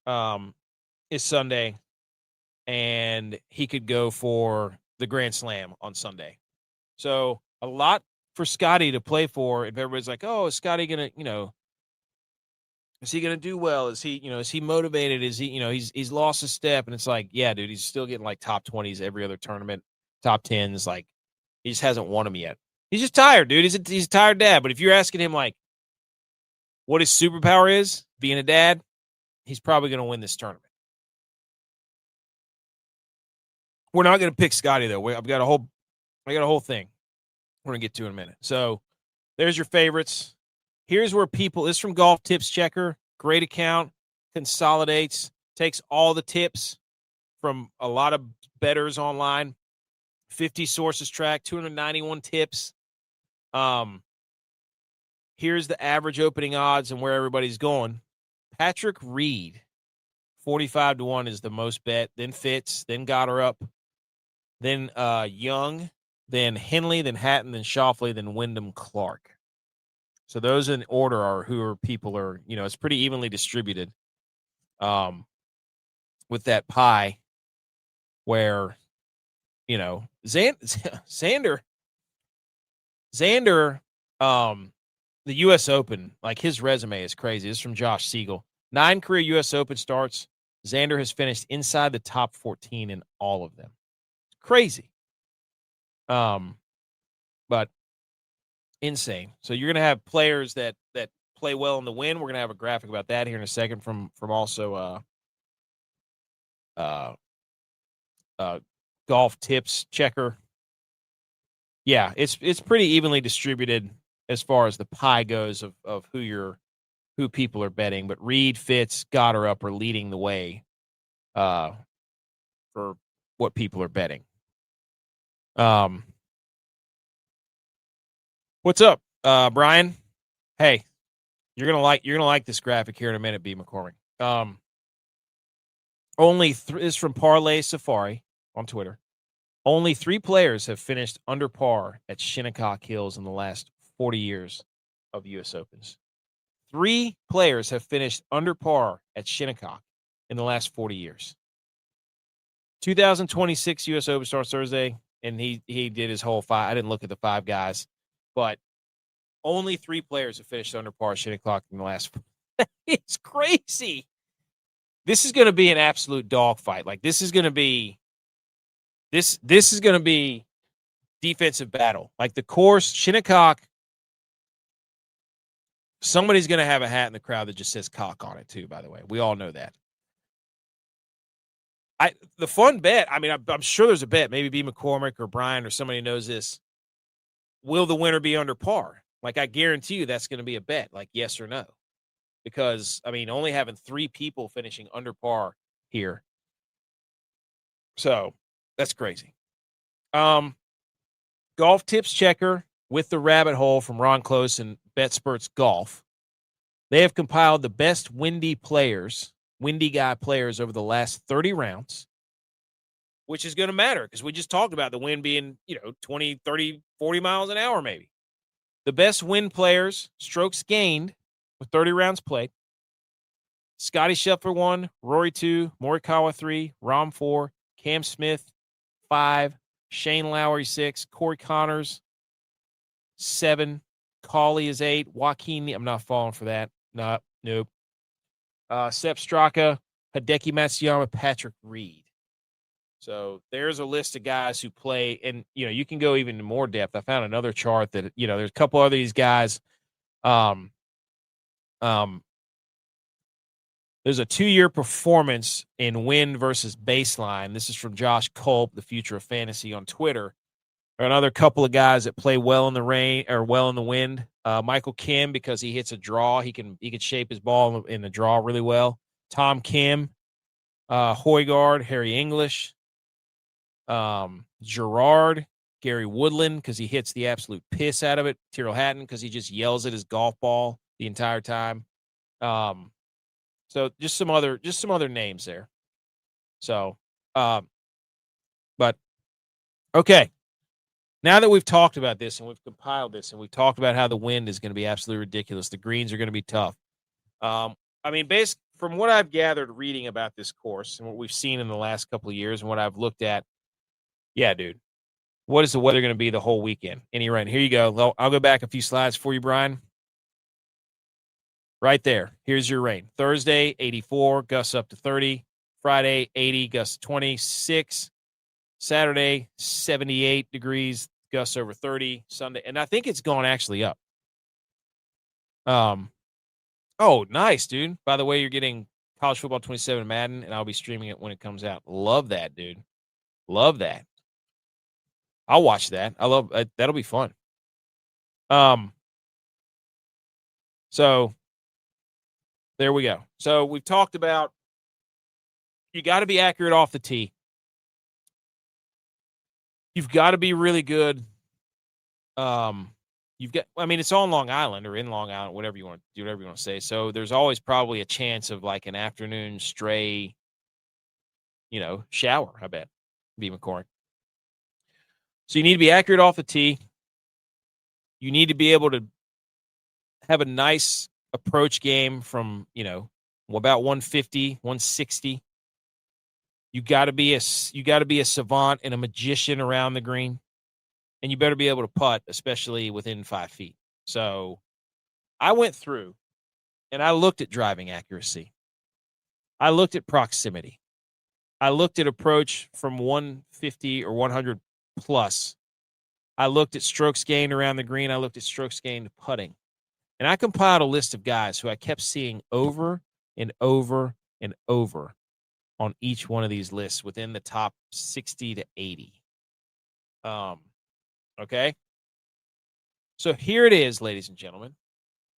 Speaker 1: is Sunday. And he could go for the Grand Slam on Sunday. So a lot for Scotty to play for. If everybody's like, oh, is Scotty going to, is he going to do well? Is he motivated? Is he, he's lost a step. And it's like, yeah, dude, he's still getting like top 20s every other tournament, top 10s. Like, he just hasn't won them yet. He's just tired, dude. He's a tired dad. But if you're asking him, like, what his superpower is, being a dad, he's probably going to win this tournament. We're not going to pick Scotty, though. I got a whole thing we're going to get to in a minute. So there's your favorites. Here's where this is from Golf Tips Checker. Great account. Consolidates. Takes all the tips from a lot of bettors online. 50 sources track. 291 tips. Here's the average opening odds and where everybody's going. Patrick Reed, 45-1 is the most bet. Then Fitz. Then Gotterup. Then Young. Then Henley. Then Hatton. Then Schauffele. Then Wyndham Clark. So those in order are people are, it's pretty evenly distributed with that pie where, Xander, the U.S. Open, like his resume is crazy. This is from Josh Siegel. 9 career U.S. Open starts. Xander has finished inside the top 14 in all of them. It's crazy. But insane. So you're going to have players that play well in the win. We're going to have a graphic about that here in a second from also Golf Tips Checker. Yeah, it's pretty evenly distributed as far as the pie goes of who people are betting. But Reed, Fitz, Gotterup are leading the way for what people are betting. What's up, Brian? Hey, you're gonna like this graphic here in a minute, B. McCormick. This is from Parlay Safari on Twitter. Only 3 players have finished under par at Shinnecock Hills in the last 40 years of U.S. Opens. 3 players have finished under par at Shinnecock in the last 40 years. 2026 U.S. Open starts Thursday, and he did his whole 5. I didn't look at the 5 guys, but only 3 players have finished under par at Shinnecock in the last. It's crazy. This is going to be an absolute dogfight. Like this is going to be defensive battle. Like the course, Shinnecock. Somebody's going to have a hat in the crowd that just says cock on it too, by the way. We all know that. The fun bet, I mean, I'm sure there's a bet, maybe B. McCormick or Brian or somebody knows this. Will the winner be under par? Like, I guarantee you that's going to be a bet, like yes or no. Because, I mean, only having 3 people finishing under par here. So, that's crazy. Golf Tips Checker with the rabbit hole from Ron Close and BetSperts Golf. They have compiled the best windy guy players over the last 30 rounds, which is going to matter because we just talked about the wind being, 20, 30, 40 miles an hour maybe. The best wind players, strokes gained with 30 rounds played. Scotty Scheffler 1, Rory 2, Morikawa 3, Rahm 4, Cam Smith 5, Shane Lowry 6, Corey Connors 7, Cauley is 8, Joaquin, I'm not falling for that. Nope. Sepp Straka, Hideki Matsuyama, Patrick Reed. So there's a list of guys who play, and you can go even more depth. I found another chart that there's a couple other these guys. There's a 2-year performance in win versus baseline. This is from Josh Culp, the Future of Fantasy on Twitter. Another couple of guys that play well in the rain or well in the wind. Michael Kim, because he hits a draw, he can shape his ball in the draw really well. Tom Kim, Højgaard, Harry English, Gerard, Gary Woodland, because he hits the absolute piss out of it. Tyrrell Hatton, because he just yells at his golf ball the entire time. So just some other names there. So, but okay. Now that we've talked about this and we've compiled this and we've talked about how the wind is going to be absolutely ridiculous, the greens are going to be tough. I mean, based from what I've gathered reading about this course and what we've seen in the last couple of years and what I've looked at, yeah, dude, what is the weather going to be the whole weekend? Here you go. I'll go back a few slides for you, Brian. Right there. Here's your rain. Thursday, 84, gusts up to 30. Friday, 80, gusts to 26. Saturday, 78 degrees, gusts over 30. Sunday, and I think it's gone actually up. Oh, nice, dude. By the way, you're getting College Football 27 Madden, and I'll be streaming it when it comes out. Love that, dude. Love that. I'll watch that. I love that'll be fun. So there we go. So we've talked about you got to be accurate off the tee. You've got to be really good. It's on Long Island or in Long Island, whatever you want to say. So there's always probably a chance of like an afternoon stray, shower, I bet. B. McCormick. So you need to be accurate off the tee. You need to be able to have a nice approach game from, about 150, 160. You got to be a savant and a magician around the green. And you better be able to putt, especially within 5 feet. So I went through and I looked at driving accuracy. I looked at proximity. I looked at approach from 150 or 100 plus. I looked at strokes gained around the green. I looked at strokes gained putting. And I compiled a list of guys who I kept seeing over and over and over on each one of these lists within the top 60 to 80. Okay. So here it is, ladies and gentlemen.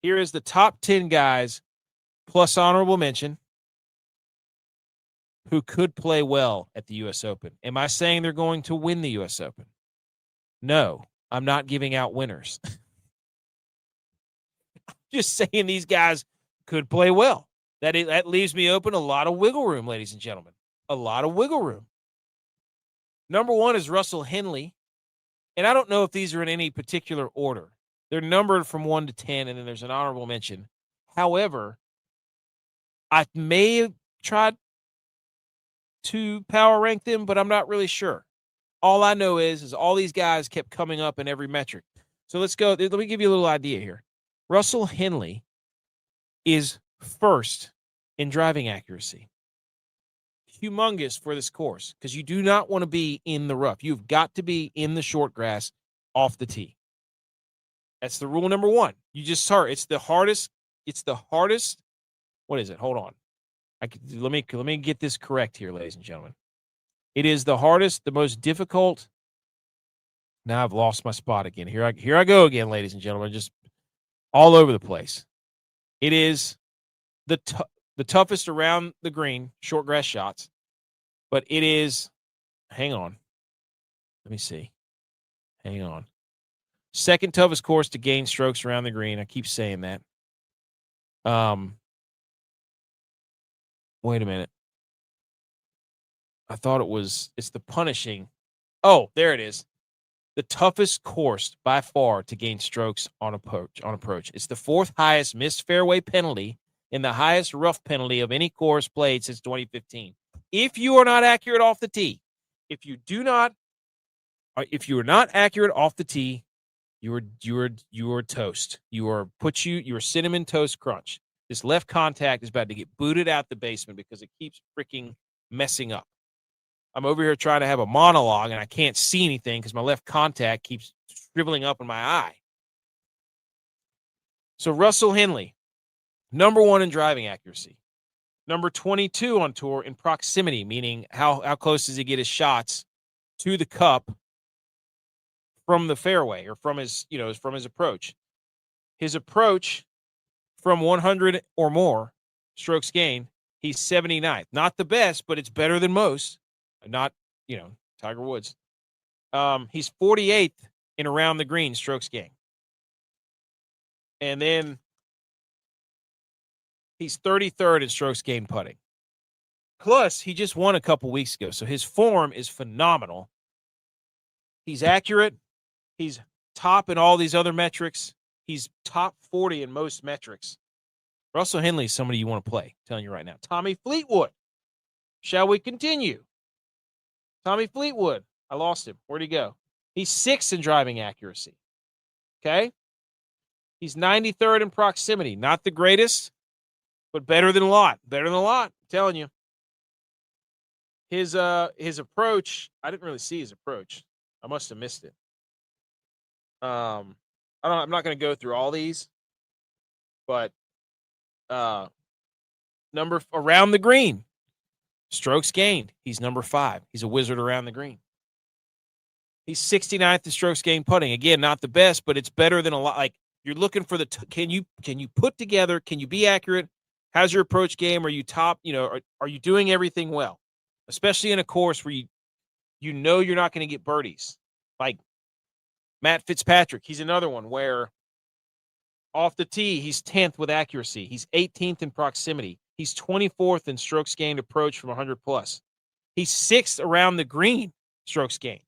Speaker 1: Here is the top 10 guys plus honorable mention who could play well at the U.S. Open. Am I saying they're going to win the U.S. Open? No, I'm not giving out winners. Just saying these guys could play well. That leaves me open a lot of wiggle room, ladies and gentlemen. A lot of wiggle room. Number one is Russell Henley. And I don't know if these are in any particular order. They're numbered from 1 to 10, and then there's an honorable mention. However, I may have tried to power rank them, but I'm not really sure. All I know is all these guys kept coming up in every metric. So let's go. Let me give you a little idea here. Russell Henley is first in driving accuracy. Humongous for this course because you do not want to be in the rough. You've got to be in the short grass off the tee. That's the rule number one. You just start. It's the hardest. What is it? Hold on. Let me get this correct here, ladies and gentlemen. It is the hardest, the most difficult. Now I've lost my spot again. Here I go again, ladies and gentlemen. Just all over the place. It is the toughest around the green, short grass shots, but it is, hang on. Let me see. Hang on. Second toughest course to gain strokes around the green. I keep saying that. Wait a minute. I thought it's the punishing. Oh, there it is. The toughest course by far to gain strokes on approach. It's the fourth highest missed fairway penalty and the highest rough penalty of any course played since 2015. If you are not accurate off the tee, if you are not accurate off the tee, you are toast. You are cinnamon toast crunch. This left contact is about to get booted out the basement because it keeps freaking messing up. I'm over here trying to have a monologue and I can't see anything because my left contact keeps shriveling up in my eye. So Russell Henley, number one in driving accuracy. Number 22 on tour in proximity, meaning how close does he get his shots to the cup from the fairway or from his, from his approach. His approach from 100 or more strokes gained, he's 79th. Not the best, but it's better than most. Not, Tiger Woods. He's 48th in around the green strokes gained. And then he's 33rd in strokes gained putting. Plus, he just won a couple weeks ago, so his form is phenomenal. He's accurate. He's top in all these other metrics. He's top 40 in most metrics. Russell Henley is somebody you want to play, I'm telling you right now. Tommy Fleetwood. Shall we continue? Tommy Fleetwood. I lost him. Where'd he go? He's 6th in driving accuracy. Okay? He's 93rd in proximity. Not the greatest, but better than a lot. Better than a lot, I'm telling you. His approach, I didn't really see his approach. I must have missed it. I'm not going to go through all these, but number around the green, strokes gained. He's number 5. He's a wizard around the green. He's 69th in strokes gained putting. Again, not the best, but it's better than a lot. Like, you're looking for the can you put together? Can you be accurate? How's your approach game? Are you top? Are you doing everything well? Especially in a course where you're not going to get birdies. Like Matt Fitzpatrick, he's another one where off the tee, he's 10th with accuracy. He's 18th in proximity. He's 24th in strokes gained approach from 100 plus. He's 6th around the green strokes gained.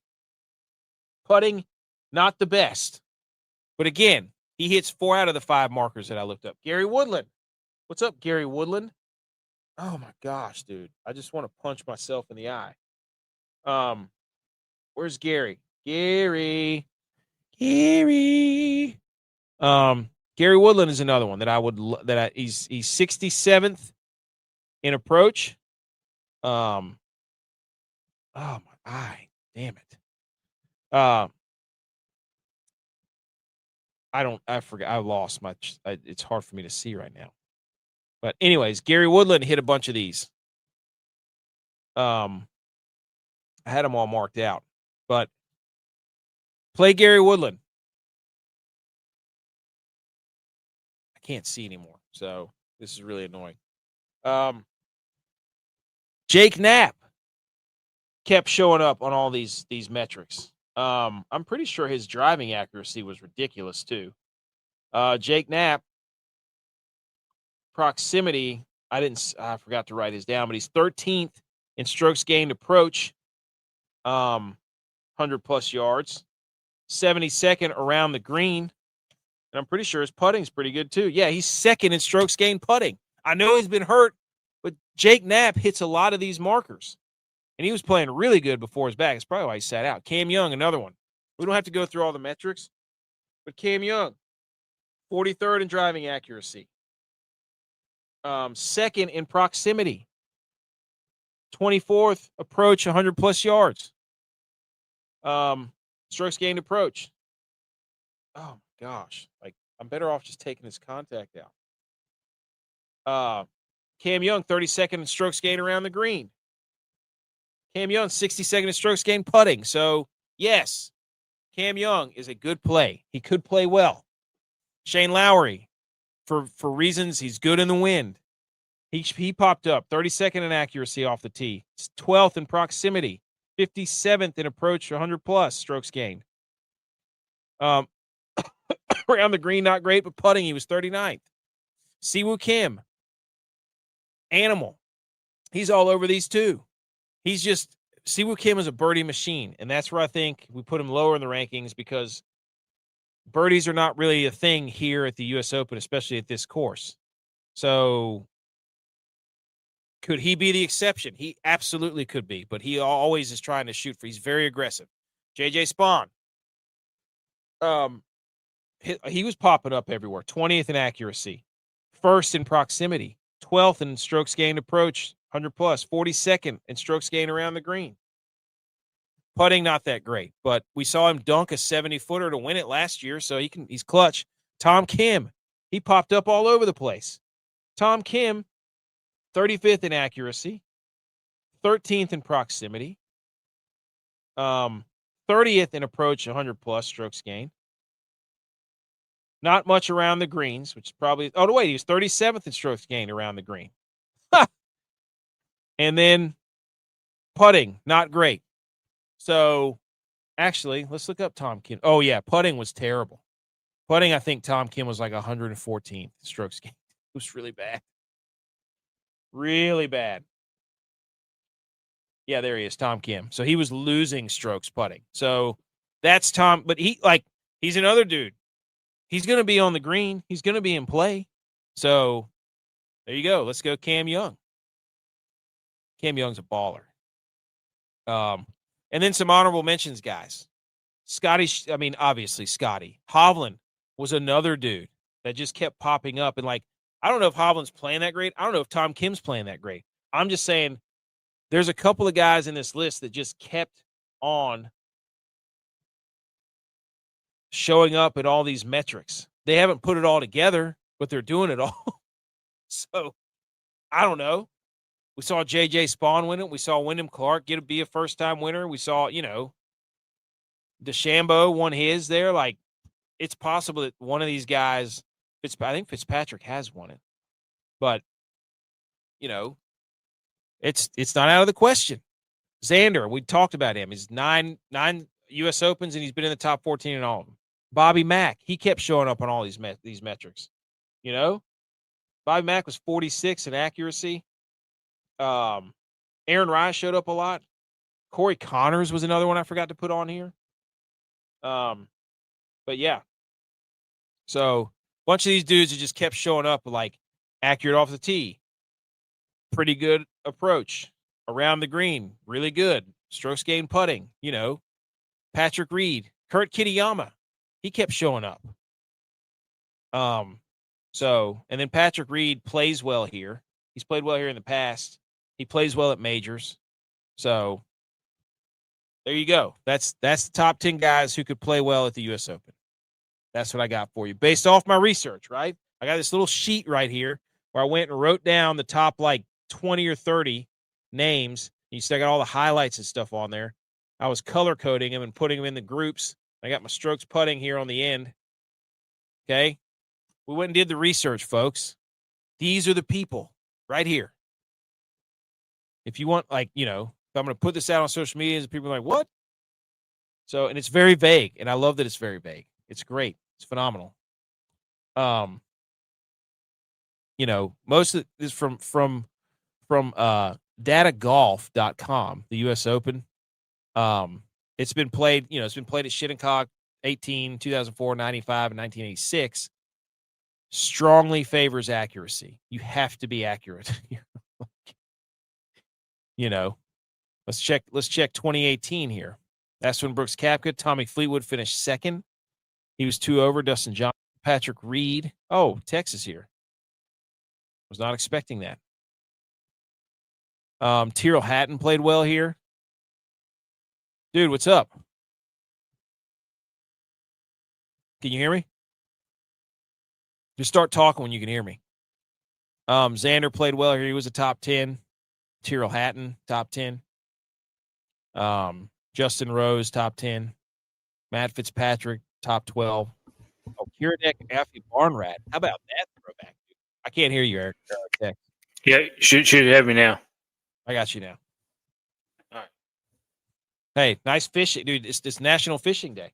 Speaker 1: Putting, not the best. But again, he hits 4 out of the 5 markers that I looked up. Gary Woodland. What's up, Gary Woodland? Oh, my gosh, dude. I just want to punch myself in the eye. Where's Gary? Gary. Gary Woodland is another one that he's 67th in approach. Oh, my eye. Damn it. I forgot. I lost it's hard for me to see right now. But anyways, Gary Woodland hit a bunch of these. I had them all marked out, but play Gary Woodland. I can't see anymore, so this is really annoying. Jake Knapp kept showing up on all these metrics. I'm pretty sure his driving accuracy was ridiculous too. Jake Knapp, proximity, I forgot to write his down, but he's 13th in strokes gained approach, 100 plus yards, 72nd around the green, and I'm pretty sure his putting's pretty good too. Yeah, he's 2nd in strokes gained putting. I know he's been hurt, but Jake Knapp hits a lot of these markers, and he was playing really good before his back. It's probably why he sat out. Cam Young, another one. We don't have to go through all the metrics, but Cam Young, 43rd in driving accuracy. 2nd in proximity. 24th approach, 100 plus yards. Strokes gained approach. Oh my gosh. Like, I'm better off just taking his contact out. Cam Young, 32nd in strokes gained around the green. Cam Young, 62nd in strokes gained putting. So, yes, Cam Young is a good play. He could play well. Shane Lowry, for reasons, he's good in the wind. He popped up, 32nd in accuracy off the tee, 12th in proximity, 57th in approach, 100 plus strokes gained. Around the green, not great, but putting, he was 39th. Siwoo Kim, animal. He's all over these too. Siwoo Kim is a birdie machine, and that's where I think we put him lower in the rankings because birdies are not really a thing here at the U.S. Open, especially at this course. So could he be the exception? He absolutely could be, but he always is trying to shoot for. He's very aggressive. J.J. Spawn. He was popping up everywhere. 20th in accuracy, 1st in proximity, 12th in strokes gained approach, 100 plus, 42nd in strokes gained around the green. Putting not that great, but we saw him dunk a 70-footer to win it last year, so he's clutch. Tom Kim, he popped up all over the place. Tom Kim, 35th in accuracy, 13th in proximity, 30th in approach 100+ strokes gained. Not much around the greens, which is probably – oh, no, wait, he was 37th in strokes gained around the green. And then putting, not great. So, actually, let's look up Tom Kim. Oh, yeah, putting was terrible. Putting, I think Tom Kim was like 114th strokes gained. It was really bad. Really bad. Yeah, there he is, Tom Kim. So he was losing strokes putting. So that's Tom, but he's another dude. He's going to be on the green. He's going to be in play. So there you go. Let's go Cam Young. Cam Young's a baller. And then some honorable mentions, guys. Obviously Scotty. Hovland was another dude that just kept popping up. And I don't know if Hovland's playing that great. I don't know if Tom Kim's playing that great. I'm just saying there's a couple of guys in this list that just kept on showing up at all these metrics. They haven't put it all together, but they're doing it all. So, I don't know. We saw J.J. Spawn win it. We saw Wyndham Clark be a first-time winner. We saw, DeChambeau won his there. It's possible that one of these guys, I think Fitzpatrick has won it. But, it's not out of the question. Xander, we talked about him. He's nine U.S. Opens, and he's been in the top 14 in all of them. Bobby Mack, he kept showing up on all these metrics. Bobby Mack was 46 in accuracy. Aaron Rice showed up a lot. Corey Connors was another one I forgot to put on here. But yeah. So a bunch of these dudes that just kept showing up accurate off the tee. Pretty good approach. Around the green. Really good. Strokes gained putting. Patrick Reed. Kurt Kitayama. He kept showing up. And then Patrick Reed plays well here. He's played well here in the past. He plays well at majors. So there you go. That's the top 10 guys who could play well at the U.S. Open. That's what I got for you. Based off my research, right? I got this little sheet right here where I went and wrote down the top 20 or 30 names. You see I got all the highlights and stuff on there. I was color coding them and putting them in the groups. I got my strokes putting here on the end. Okay? We went and did the research, folks. These are the people right here. If you want, if I'm going to put this out on social media, and people are like, what? So, and it's very vague, and I love that it's very vague. It's great. It's phenomenal. Most of this from datagolf.com, the U.S. Open. It's been played, it's been played at Shinnecock 2004, 95, and 1986. Strongly favors accuracy. You have to be accurate. Let's check 2018 here. That's when Brooks Koepka, Tommy Fleetwood finished second. He was 2 over. Dustin Johnson, Patrick Reed. Oh, Texas here. Was not expecting that. Tyrrell Hatton played well here. Dude, what's up? Can you hear me? Just start talking when you can hear me. Xander played well here. He was a top 10. Tyrrell Hatton, top 10. Justin Rose, top 10. Matt Fitzpatrick, top 12. Oh, Kiradek Affy Barnrat. How about that throwback? I can't hear you, Eric. Okay.
Speaker 2: Yeah, should have me now.
Speaker 1: I got you now.
Speaker 2: All right.
Speaker 1: Hey, nice fishing, dude. It's National Fishing Day.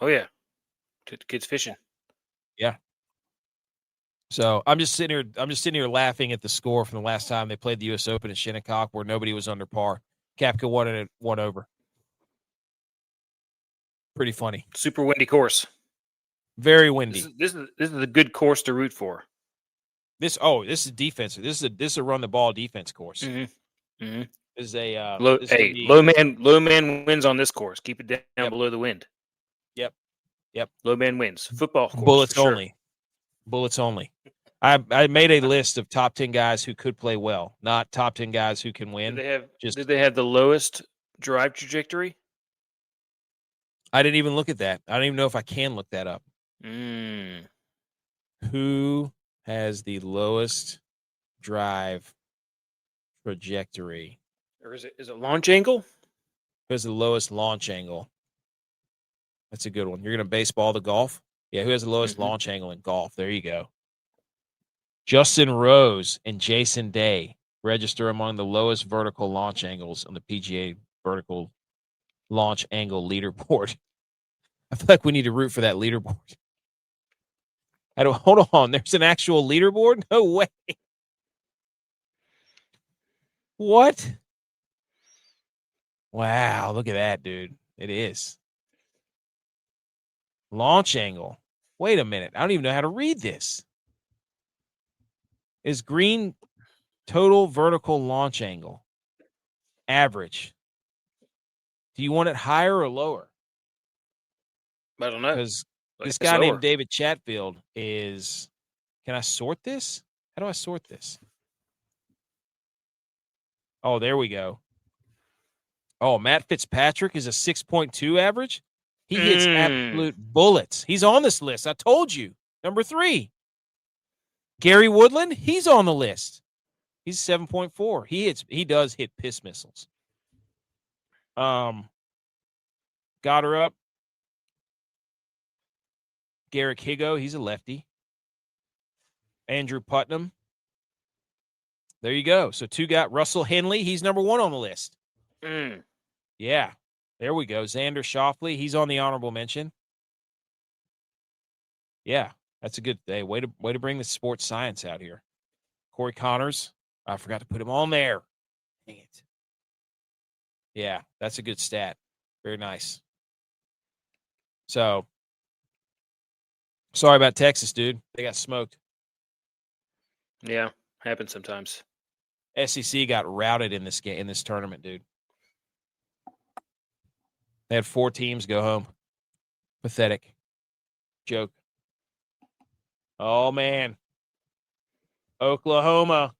Speaker 2: Oh yeah, kids fishing.
Speaker 1: Yeah. So I'm just sitting here laughing at the score from the last time they played the U.S. Open at Shinnecock, where nobody was under par. Koepka won it at 1 over. Pretty funny.
Speaker 2: Super windy course.
Speaker 1: Very windy.
Speaker 2: This is a good course to root for.
Speaker 1: This is defensive. This is a run the ball defense course.
Speaker 2: Mm-hmm. Mm-hmm.
Speaker 1: This is a
Speaker 2: low man wins on this course. Keep it down below the wind.
Speaker 1: Yep.
Speaker 2: Low man wins. Football course.
Speaker 1: Bullets only. Sure. Bullets only. I made a list of top 10 guys who could play well, not top 10 guys who can win.
Speaker 2: Did they have the lowest drive trajectory?
Speaker 1: I didn't even look at that. I don't even know if I can look that up. Who has the lowest drive trajectory?
Speaker 2: Or is it launch angle?
Speaker 1: Who has the lowest launch angle? That's a good one. You're going to baseball the golf? Yeah, who has the lowest launch angle in golf? There you go. Justin Rose and Jason Day register among the lowest vertical launch angles on the PGA vertical launch angle leaderboard. I feel like we need to root for that leaderboard. Hold on. There's an actual leaderboard? No way. What? Wow, look at that, dude. It is. Launch angle. Wait a minute. I don't even know how to read this. Is green total vertical launch angle average? Do you want it higher or lower?
Speaker 2: I don't know.
Speaker 1: Because this guy named David Chatfield is. Can I sort this? How do I sort this? Oh, there we go. Oh, Matt Fitzpatrick is a 6.2 average. He hits absolute bullets. He's on this list. I told you. Number 3. Gary Woodland, he's on the list. He's 7.4. He does hit piss missiles. Got her up. Garrick Higo, he's a lefty. Andrew Putnam. There you go. So 2 got Russell Henley. He's number 1 on the list. Yeah. There we go. Xander Schauffele. He's on the honorable mention. Yeah. That's a good day. Way to bring the sports science out here. Corey Connors. I forgot to put him on there. Dang it. Yeah. That's a good stat. Very nice. So, sorry about Texas, dude. They got smoked.
Speaker 2: Yeah. Happens sometimes.
Speaker 1: SEC got routed in this game, in this tournament, dude. They had 4 teams go home. Pathetic. Joke. Oh, man. Oklahoma.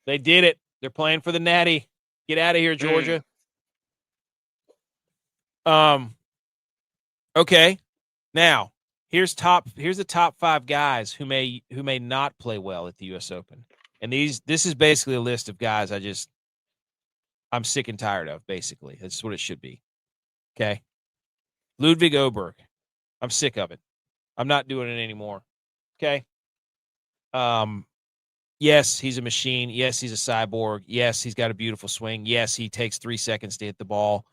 Speaker 1: They did it. They're playing for the Natty. Get out of here, Georgia. Okay. Now, here's the top 5 guys who may not play well at the U.S. Open. And this is basically a list of guys I'm sick and tired of, basically. That's what it should be. Okay. Ludwig Oberg. I'm sick of it. I'm not doing it anymore. Okay. Yes, he's a machine. Yes, he's a cyborg. Yes, he's got a beautiful swing. Yes, he takes 3 seconds to hit the ball.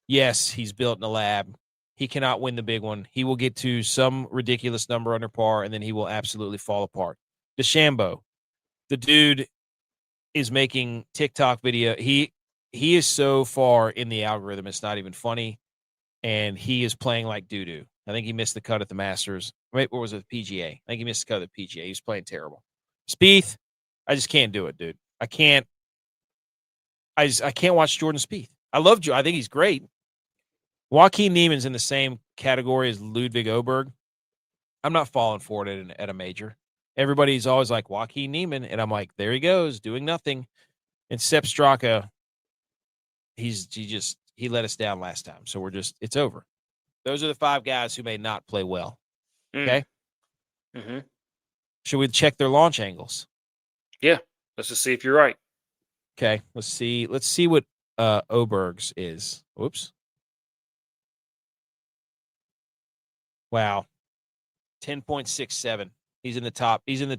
Speaker 1: Yes, he's built in a lab. He cannot win the big one. He will get to some ridiculous number under par, and then he will absolutely fall apart. DeChambeau. The dude is making TikTok video. He is so far in the algorithm, it's not even funny. And he is playing like doo-doo. I think he missed the cut at the Masters. Wait, what was it? The PGA. I think he missed the cut at the PGA. He was playing terrible. Spieth, I just can't do it, dude. I can't watch Jordan Spieth. I think he's great. Joaquin Neiman's in the same category as Ludwig Oberg. I'm not falling for it at a major. Everybody's always like Joaquin Neiman, and I'm like, there he goes, doing nothing. And Sepp Straka, he let us down last time, so it's over. Those are the 5 guys who may not play well. Okay. Should we check their launch angles?
Speaker 2: Yeah. Let's just see if you're right.
Speaker 1: Okay. Let's see what Oberg's is. Whoops. Wow. 10.67. He's in the top 20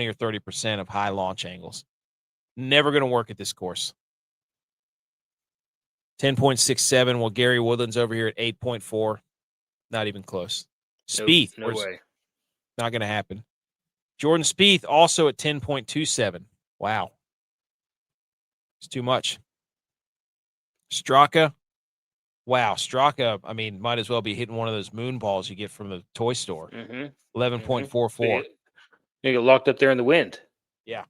Speaker 1: or 30% of high launch angles. Never going to work at this course. 10.67, while Gary Woodland's over here at 8.4. Not even close. Spieth.
Speaker 2: No way.
Speaker 1: Not going to happen. Jordan Spieth also at 10.27. Wow. It's too much. Straka. Wow. Straka, I mean, might as well be hitting one of those moon balls you get from the toy store. 11.44.
Speaker 2: You get locked up there in the wind.
Speaker 1: Yeah.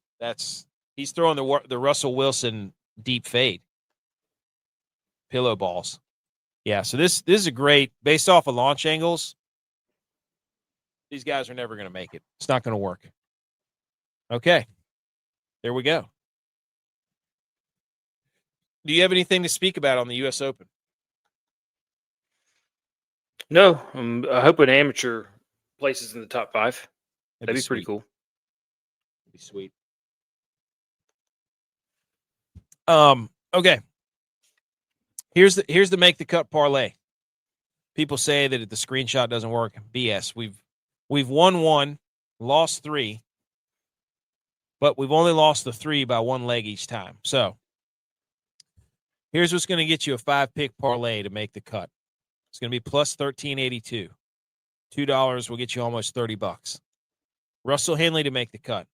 Speaker 1: He's throwing the Russell Wilson deep fade. Pillow balls. Yeah, so this is a great, based off of launch angles, these guys are never going to make it. It's not going to work. Okay. There we go. Do you have anything to speak about on the U.S. Open?
Speaker 2: No. I hope an amateur places in the top 5. That'd be pretty cool.
Speaker 1: That'd be sweet. Okay. Here's the make the cut parlay. People say that the screenshot doesn't work. BS. We've won 1, lost 3, but we've only lost the 3 by 1 leg each time. So here's what's going to get you a 5-pick parlay to make the cut. It's going to be plus 1382. $2 will get you almost $30. Russell Henley to make the cut.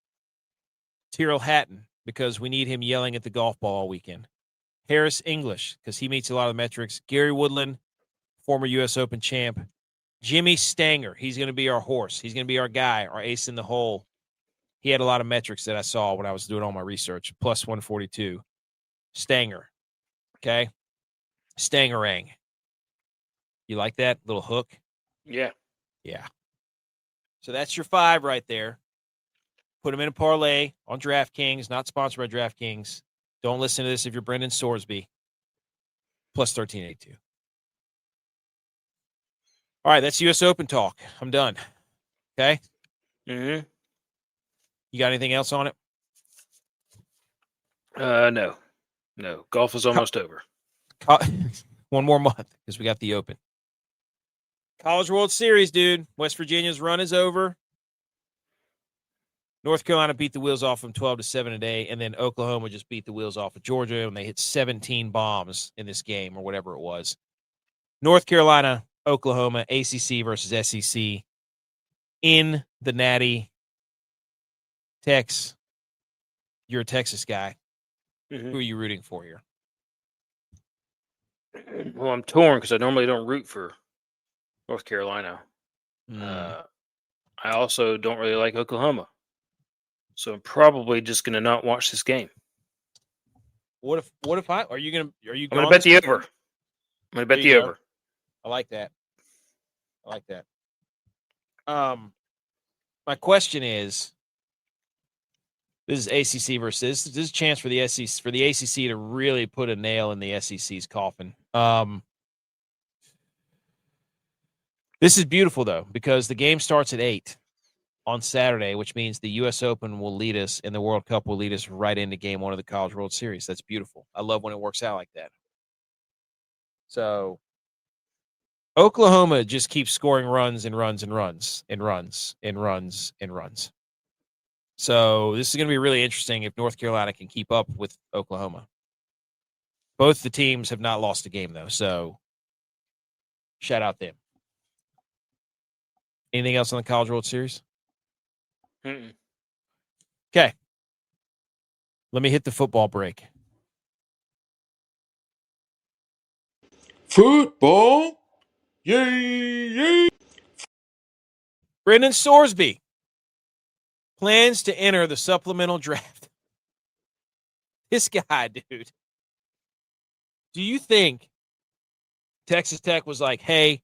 Speaker 1: Tyrrell Hatton, because we need him yelling at the golf ball all weekend. Harris English, because he meets a lot of the metrics. Gary Woodland, former U.S. Open champ. Jimmy Stanger, he's going to be our horse. He's going to be our guy, our ace in the hole. He had a lot of metrics that I saw when I was doing all my research. Plus 142. Stanger. Okay? Stangerang. You like that little hook?
Speaker 2: Yeah.
Speaker 1: Yeah. So that's your 5 right there. Put them in a parlay on DraftKings, not sponsored by DraftKings. Don't listen to this if you're Brendan Sorsby. Plus 1382. All right, that's U.S. Open talk. I'm done. Okay?
Speaker 2: Mm-hmm.
Speaker 1: You got anything else on it?
Speaker 2: No. Golf is almost over.
Speaker 1: One more month because we got the Open. College World Series, dude. West Virginia's run is over. North Carolina beat the wheels off them 12-7 today, and then Oklahoma just beat the wheels off of Georgia, and they hit 17 bombs in this game or whatever it was. North Carolina, Oklahoma, ACC versus SEC in the Natty. Tex, you're a Texas guy.
Speaker 2: Mm-hmm.
Speaker 1: Who are you rooting for here?
Speaker 2: Well, I'm torn because I normally don't root for North Carolina. I also don't really like Oklahoma. So I'm probably just going to not watch this game.
Speaker 1: What if are you going to
Speaker 2: I'm going to bet the over. I'm going to bet the over.
Speaker 1: I like that. My question is, this is ACC versus this is a chance for the SEC, for the ACC to really put a nail in the SEC's coffin. This is beautiful though, because the game starts at 8 on Saturday, which means the U.S. Open will lead us and the World Cup will lead us right into Game 1 of the College World Series. That's beautiful. I love when it works out like that. So Oklahoma just keeps scoring runs and runs and runs and runs and runs and runs. So this is going to be really interesting if North Carolina can keep up with Oklahoma. Both the teams have not lost a game, though, so shout out them. Anything else on the College World Series?
Speaker 2: Mm-mm.
Speaker 1: Okay. Let me hit the football break.
Speaker 3: Football. Yay.
Speaker 1: Brendan Sorsby plans to enter the supplemental draft. This guy, dude. Do you think Texas Tech was like, hey,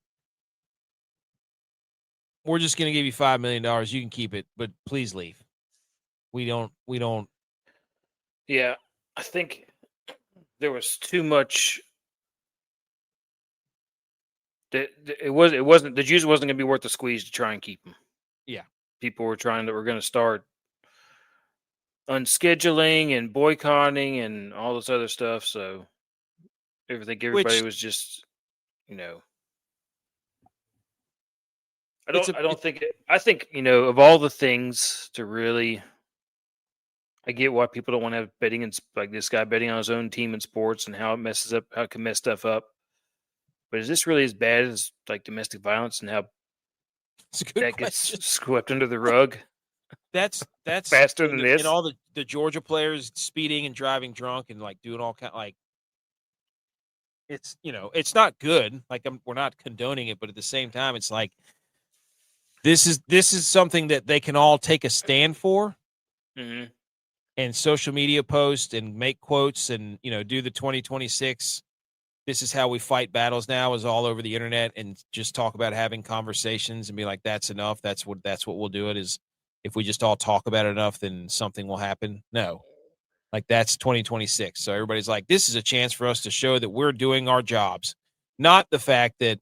Speaker 1: we're just going to give you $5 million. You can keep it, but please leave. We don't.
Speaker 2: Yeah, I think there was too much. It wasn't the juice wasn't going to be worth the squeeze to try and keep him.
Speaker 1: Yeah,
Speaker 2: people were going to start unscheduling and boycotting and all this other stuff. So everybody was just, I think, of all the things to really, I get why people don't want to have betting and like this guy betting on his own team in sports and how it can mess stuff up. But is this really as bad as like domestic violence and how that gets swept under the rug?
Speaker 1: That's
Speaker 2: faster than this.
Speaker 1: And all the Georgia players speeding and driving drunk and like doing all kind like it's it's not good. Like we're not condoning it, but at the same time, it's like this is something that they can all take a stand for, and social media post and make quotes and do the 2026. This is how we fight battles now is all over the internet and just talk about having conversations and be like, that's enough. That's what we'll do. It is if we just all talk about it enough, then something will happen. No, like that's 2026. So everybody's like, this is a chance for us to show that we're doing our jobs, not the fact that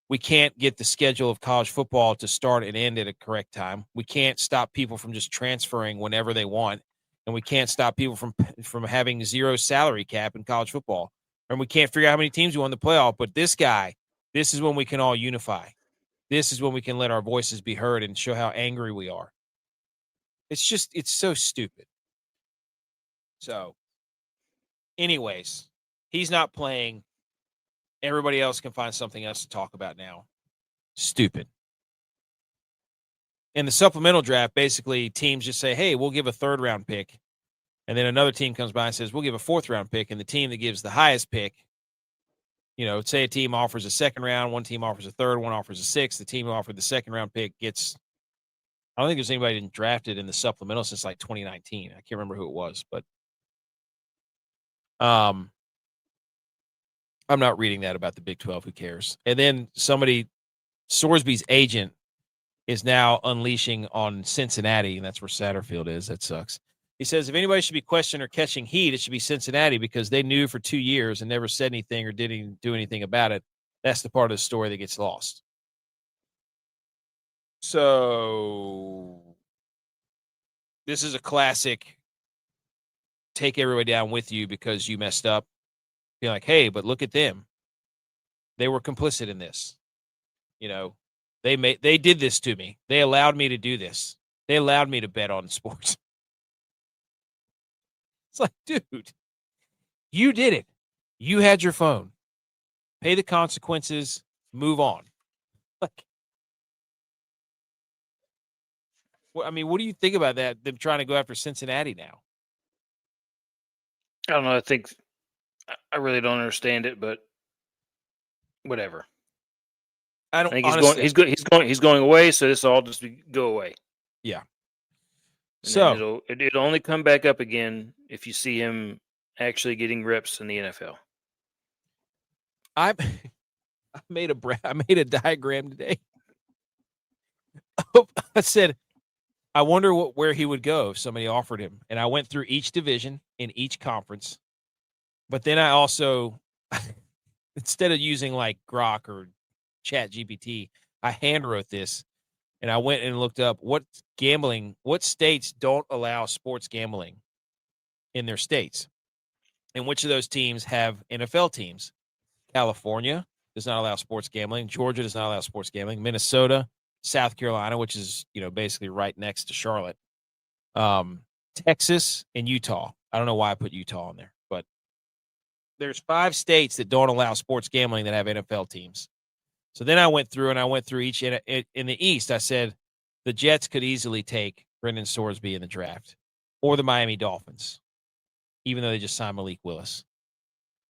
Speaker 1: we can't get the schedule of college football to start and end at a correct time. We can't stop people from just transferring whenever they want. and we can't stop people from having zero salary cap in college football, and we can't figure out how many teams we won the playoff. But this guy, this is when we can all unify. This is when we can let our voices be heard and show how angry we are. It's so stupid. So, anyways, he's not playing. Everybody else can find something else to talk about now. Stupid. In the supplemental draft, basically, teams just say, hey, we'll give a third-round pick. And then another team comes by and says, we'll give a fourth-round pick. And the team that gives the highest pick, say a team offers a second round, one team offers a third, one offers a sixth. The team who offered the second-round pick gets – I don't think there's anybody that drafted in the supplemental since like 2019. I can't remember who it was, but I'm not reading that about the Big 12. Who cares? And then Sorsby's agent is now unleashing on Cincinnati, and that's where Satterfield is. That sucks. He says, if anybody should be questioned or catching heat, it should be Cincinnati because they knew for 2 years and never said anything or didn't do anything about it. That's the part of the story that gets lost. So this is a classic take everybody down with you because you messed up. Be like, hey, but look at them. They were complicit in this. They did this to me. They allowed me to do this. They allowed me to bet on sports. It's like, dude, you did it. You had your phone. Pay the consequences. Move on. Like, what do you think about that? Them trying to go after Cincinnati now?
Speaker 2: I don't know. I really don't understand it, but whatever.
Speaker 1: I don't.
Speaker 2: I think
Speaker 1: honestly,
Speaker 2: he's going away. So this will all just go away.
Speaker 1: Yeah.
Speaker 2: And
Speaker 1: so
Speaker 2: it'll only come back up again if you see him actually getting reps in the NFL.
Speaker 1: I made a diagram today. I said, I wonder where he would go if somebody offered him. And I went through each division in each conference. But then I also, instead of using like Grok or Chat GPT, I hand wrote this. And I went and looked up what states don't allow sports gambling in their states. And which of those teams have NFL teams. California does not allow sports gambling. Georgia does not allow sports gambling. Minnesota, South Carolina, which is, basically right next to Charlotte. Texas and Utah. I don't know why I put Utah on there, but there's 5 states that don't allow sports gambling that have NFL teams. So then I went through each in the East. I said the Jets could easily take Brendan Sorsby in the draft or the Miami Dolphins, even though they just signed Malik Willis.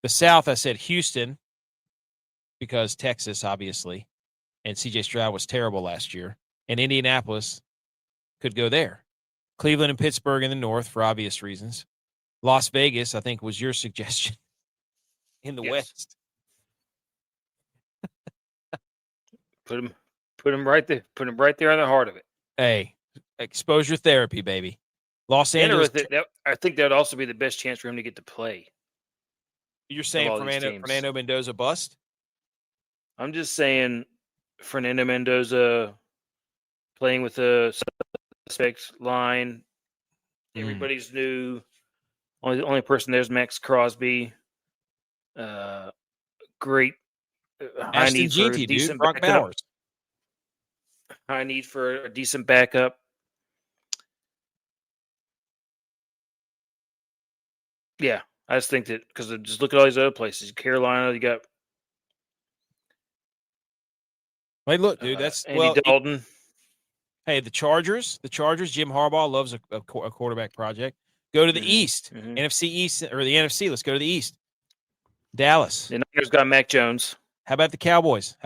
Speaker 1: The South, I said Houston because Texas, obviously, and C.J. Stroud was terrible last year, and Indianapolis could go there. Cleveland and Pittsburgh in the North for obvious reasons. Las Vegas, I think, was your suggestion in the West.
Speaker 2: Put him right there. Put him right there in the heart of it.
Speaker 1: Hey, exposure therapy, baby. Los Angeles.
Speaker 2: I think that would also be the best chance for him to get to play.
Speaker 1: You're saying Fernando Mendoza bust?
Speaker 2: I'm just saying Fernando Mendoza playing with a suspect line. Everybody's new. Only person there's Max Crosby. Great. High need for a decent backup. High need for a decent backup. Yeah, I just think that because just look at all these other places. Carolina, you got.
Speaker 1: Hey, look, dude, that's
Speaker 2: Andy Dalton.
Speaker 1: Hey, the Chargers. Jim Harbaugh loves a quarterback project. Go to the East, NFC East or the NFC. Let's go to the East. Dallas.
Speaker 2: The Niners got Mac Jones.
Speaker 1: How about the Cowboys?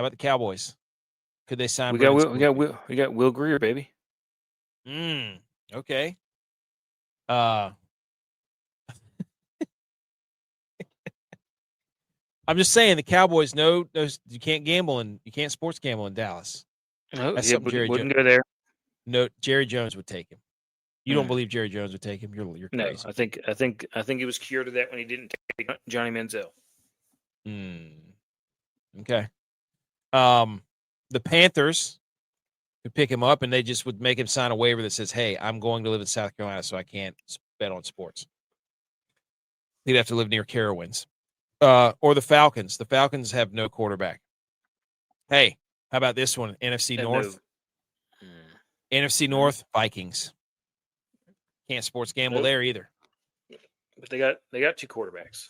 Speaker 1: Could they sign?
Speaker 2: We got Will Grier, baby.
Speaker 1: Okay. I'm just saying the Cowboys know you can't gamble and you can't sports gamble in Dallas.
Speaker 2: No, wouldn't go there.
Speaker 1: No, Jerry Jones would take him. You don't believe Jerry Jones would take him? You're crazy.
Speaker 2: No, I think he was cured of that when he didn't take Johnny Manziel.
Speaker 1: Okay. The Panthers could pick him up and they just would make him sign a waiver that says, hey, I'm going to live in South Carolina, so I can't bet on sports. He'd have to live near Carowinds. Or the Falcons. The Falcons have no quarterback. Hey, how about this one? NFC North. NFC North, Vikings. Can't sports gamble there either.
Speaker 2: But they got 2 quarterbacks.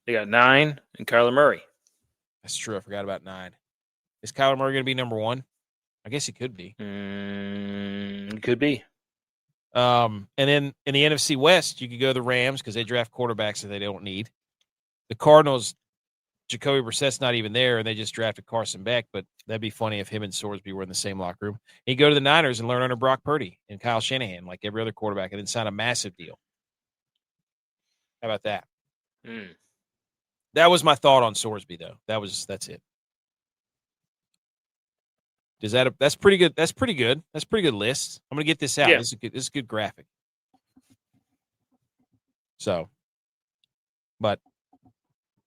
Speaker 2: They got 9 and Kyler Murray.
Speaker 1: That's true. I forgot about 9. Is Kyler Murray going to be number 1? I guess he could be.
Speaker 2: Could be.
Speaker 1: And then in the NFC West, you could go the Rams because they draft quarterbacks that they don't need. The Cardinals, Jacoby Brissett's not even there, and they just drafted Carson Beck, but that'd be funny if him and Sorsby were in the same locker room. And you go to the Niners and learn under Brock Purdy and Kyle Shanahan, like every other quarterback, and then sign a massive deal. How about that? That was my thought on Sorsby, though. That's it. That's pretty good. That's pretty good. That's a pretty good list. I'm gonna get this out.
Speaker 2: Yeah.
Speaker 1: This is a good graphic. So, but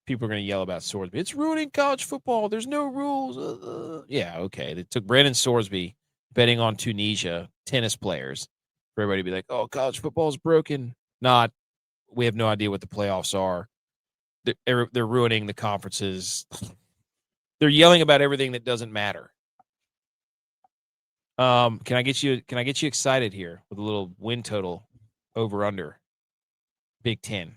Speaker 1: people are gonna yell about Sorsby. It's ruining college football. There's no rules. Yeah, okay. They took Brendan Sorsby betting on Tunisia tennis players for everybody to be like, "Oh, college football is broken." Not. We have no idea what the playoffs are. They're ruining the conferences. They're yelling about everything that doesn't matter. Can I get you excited here with a little win total over under Big Ten?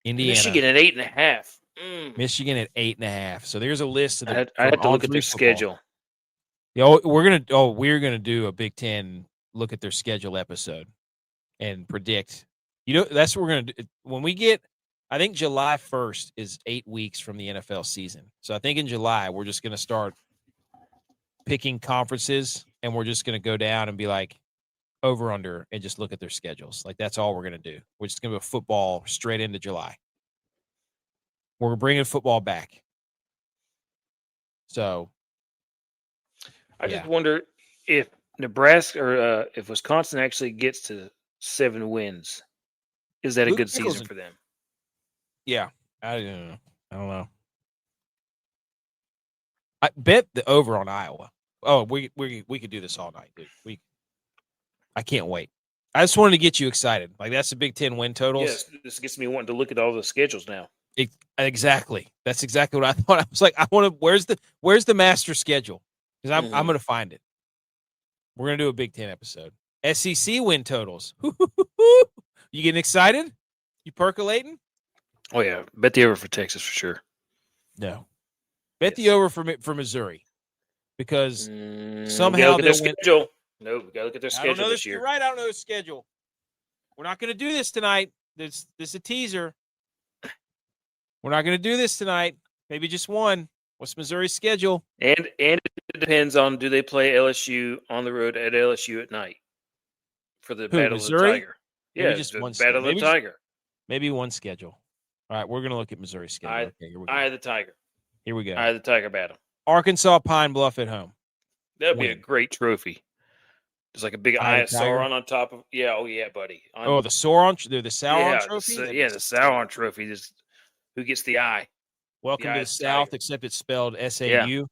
Speaker 1: Indiana.
Speaker 2: Michigan at 8.5.
Speaker 1: Michigan at 8.5. So there's a list of the.
Speaker 2: I had to look at their schedule.
Speaker 1: Yeah, we're gonna do a Big Ten look at their schedule episode and predict. That's what we're gonna do when we get. I think July 1st is 8 weeks from the NFL season. So I think in July we're just gonna start picking conferences, and we're just going to go down and be like over under and just look at their schedules. Like that's all we're going to do. We're just going to go football straight into July. We're bringing football back. So
Speaker 2: I just wonder if Nebraska or if Wisconsin actually gets to 7 wins, is that a good season for them?
Speaker 1: Yeah. I don't know. I bet the over on Iowa. Oh, we could do this all night, dude. I can't wait. I just wanted to get you excited. Like that's the Big Ten win totals.
Speaker 2: Yes, this gets me wanting to look at all the schedules now.
Speaker 1: Exactly. That's exactly what I thought. I was like, I want to. Where's the master schedule? Because I'm going to find it. We're going to do a Big Ten episode. SEC win totals. You getting excited? You percolating?
Speaker 2: Oh yeah, bet the over for Texas for sure.
Speaker 1: No. Bet the over for Missouri, because somehow
Speaker 2: their schedule. No, we gotta look at their schedule
Speaker 1: I don't know
Speaker 2: this year.
Speaker 1: You're right. I don't know the schedule. We're not going to do this tonight. This is a teaser. We're not going to do this tonight. Maybe just one. What's Missouri's schedule?
Speaker 2: And it depends on, do they play LSU on the road at LSU at night for the Battle of the Tiger?
Speaker 1: Maybe
Speaker 2: Yeah,
Speaker 1: just
Speaker 2: the
Speaker 1: one
Speaker 2: Battle of the Tiger.
Speaker 1: Maybe one schedule. All right, we're going to look at Missouri's schedule. Okay, here we go.
Speaker 2: Eye of the Tiger.
Speaker 1: Here we go.
Speaker 2: Eye of the Tiger battle.
Speaker 1: Arkansas Pine Bluff at home.
Speaker 2: That'd be a great trophy. There's like a big eye of Sauron on top of. Yeah, oh yeah, buddy.
Speaker 1: The Sauron, the Sauron trophy.
Speaker 2: The Sauron trophy. Just who gets the eye?
Speaker 1: Welcome to the South, except it's spelled S-A-U.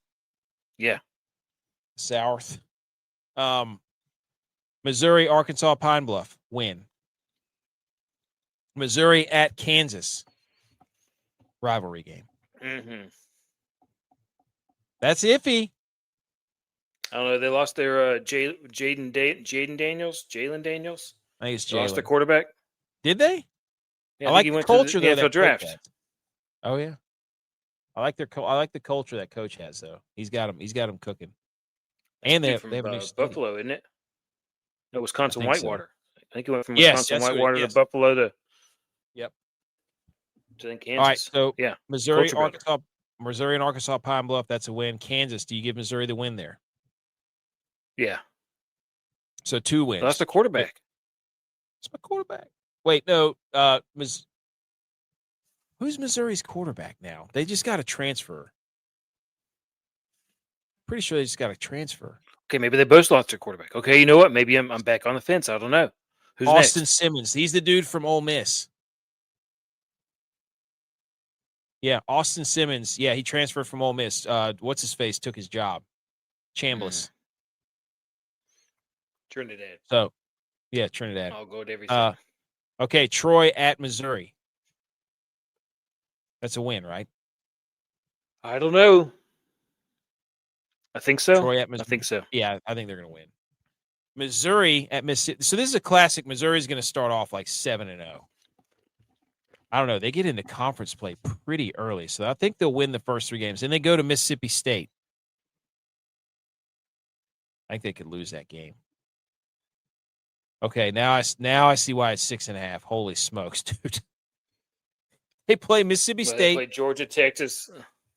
Speaker 2: Yeah.
Speaker 1: South. Missouri, Arkansas, Pine Bluff win. Missouri at Kansas. Rivalry game.
Speaker 2: Mm-hmm.
Speaker 1: That's iffy.
Speaker 2: I don't know. They lost their Jalen Daniels.
Speaker 1: I think it's Jalen.
Speaker 2: Lost their quarterback.
Speaker 1: Did they?
Speaker 2: Yeah,
Speaker 1: I like the culture
Speaker 2: the
Speaker 1: that
Speaker 2: draft.
Speaker 1: Has. Oh yeah, I like the culture that coach has though. He's got them cooking. And they have a new
Speaker 2: Buffalo, isn't it? No, Wisconsin Whitewater.
Speaker 1: So.
Speaker 2: I think he went from Wisconsin Whitewater to Buffalo to.
Speaker 1: Yep.
Speaker 2: To then Kansas.
Speaker 1: All right, so
Speaker 2: yeah,
Speaker 1: Missouri and Arkansas Pine Bluff. That's a win. Kansas. Do you give Missouri the win there?
Speaker 2: Yeah.
Speaker 1: So 2 wins.
Speaker 2: That's the quarterback.
Speaker 1: It's my quarterback. Wait, no. Who's Missouri's quarterback now? They just got a transfer. Pretty sure they just got a transfer.
Speaker 2: Okay, maybe they both lost their quarterback. Okay, you know what? Maybe I'm back on the fence. I don't know. Who's
Speaker 1: Austin
Speaker 2: next?
Speaker 1: Simmons. He's the dude from Ole Miss. Yeah, Austin Simmons. Yeah, he transferred from Ole Miss. What's his face took his job. Chambliss.
Speaker 2: Trinidad.
Speaker 1: So, Yeah, Trinidad.
Speaker 2: I'll go to everything.
Speaker 1: Okay, Troy at Missouri. That's a win, right?
Speaker 2: I don't know. I think so.
Speaker 1: Troy at Missouri.
Speaker 2: I think so.
Speaker 1: Yeah, I think they're going to win. Missouri at Mississippi. So this is a classic. Missouri's going to start off like 7-0. I don't know. They get into conference play pretty early, so I think they'll win the first 3 games. And they go to Mississippi State. I think they could lose that game. Okay, now I see why it's 6.5. Holy smokes, dude! They play Mississippi State.
Speaker 2: They play Georgia, Texas.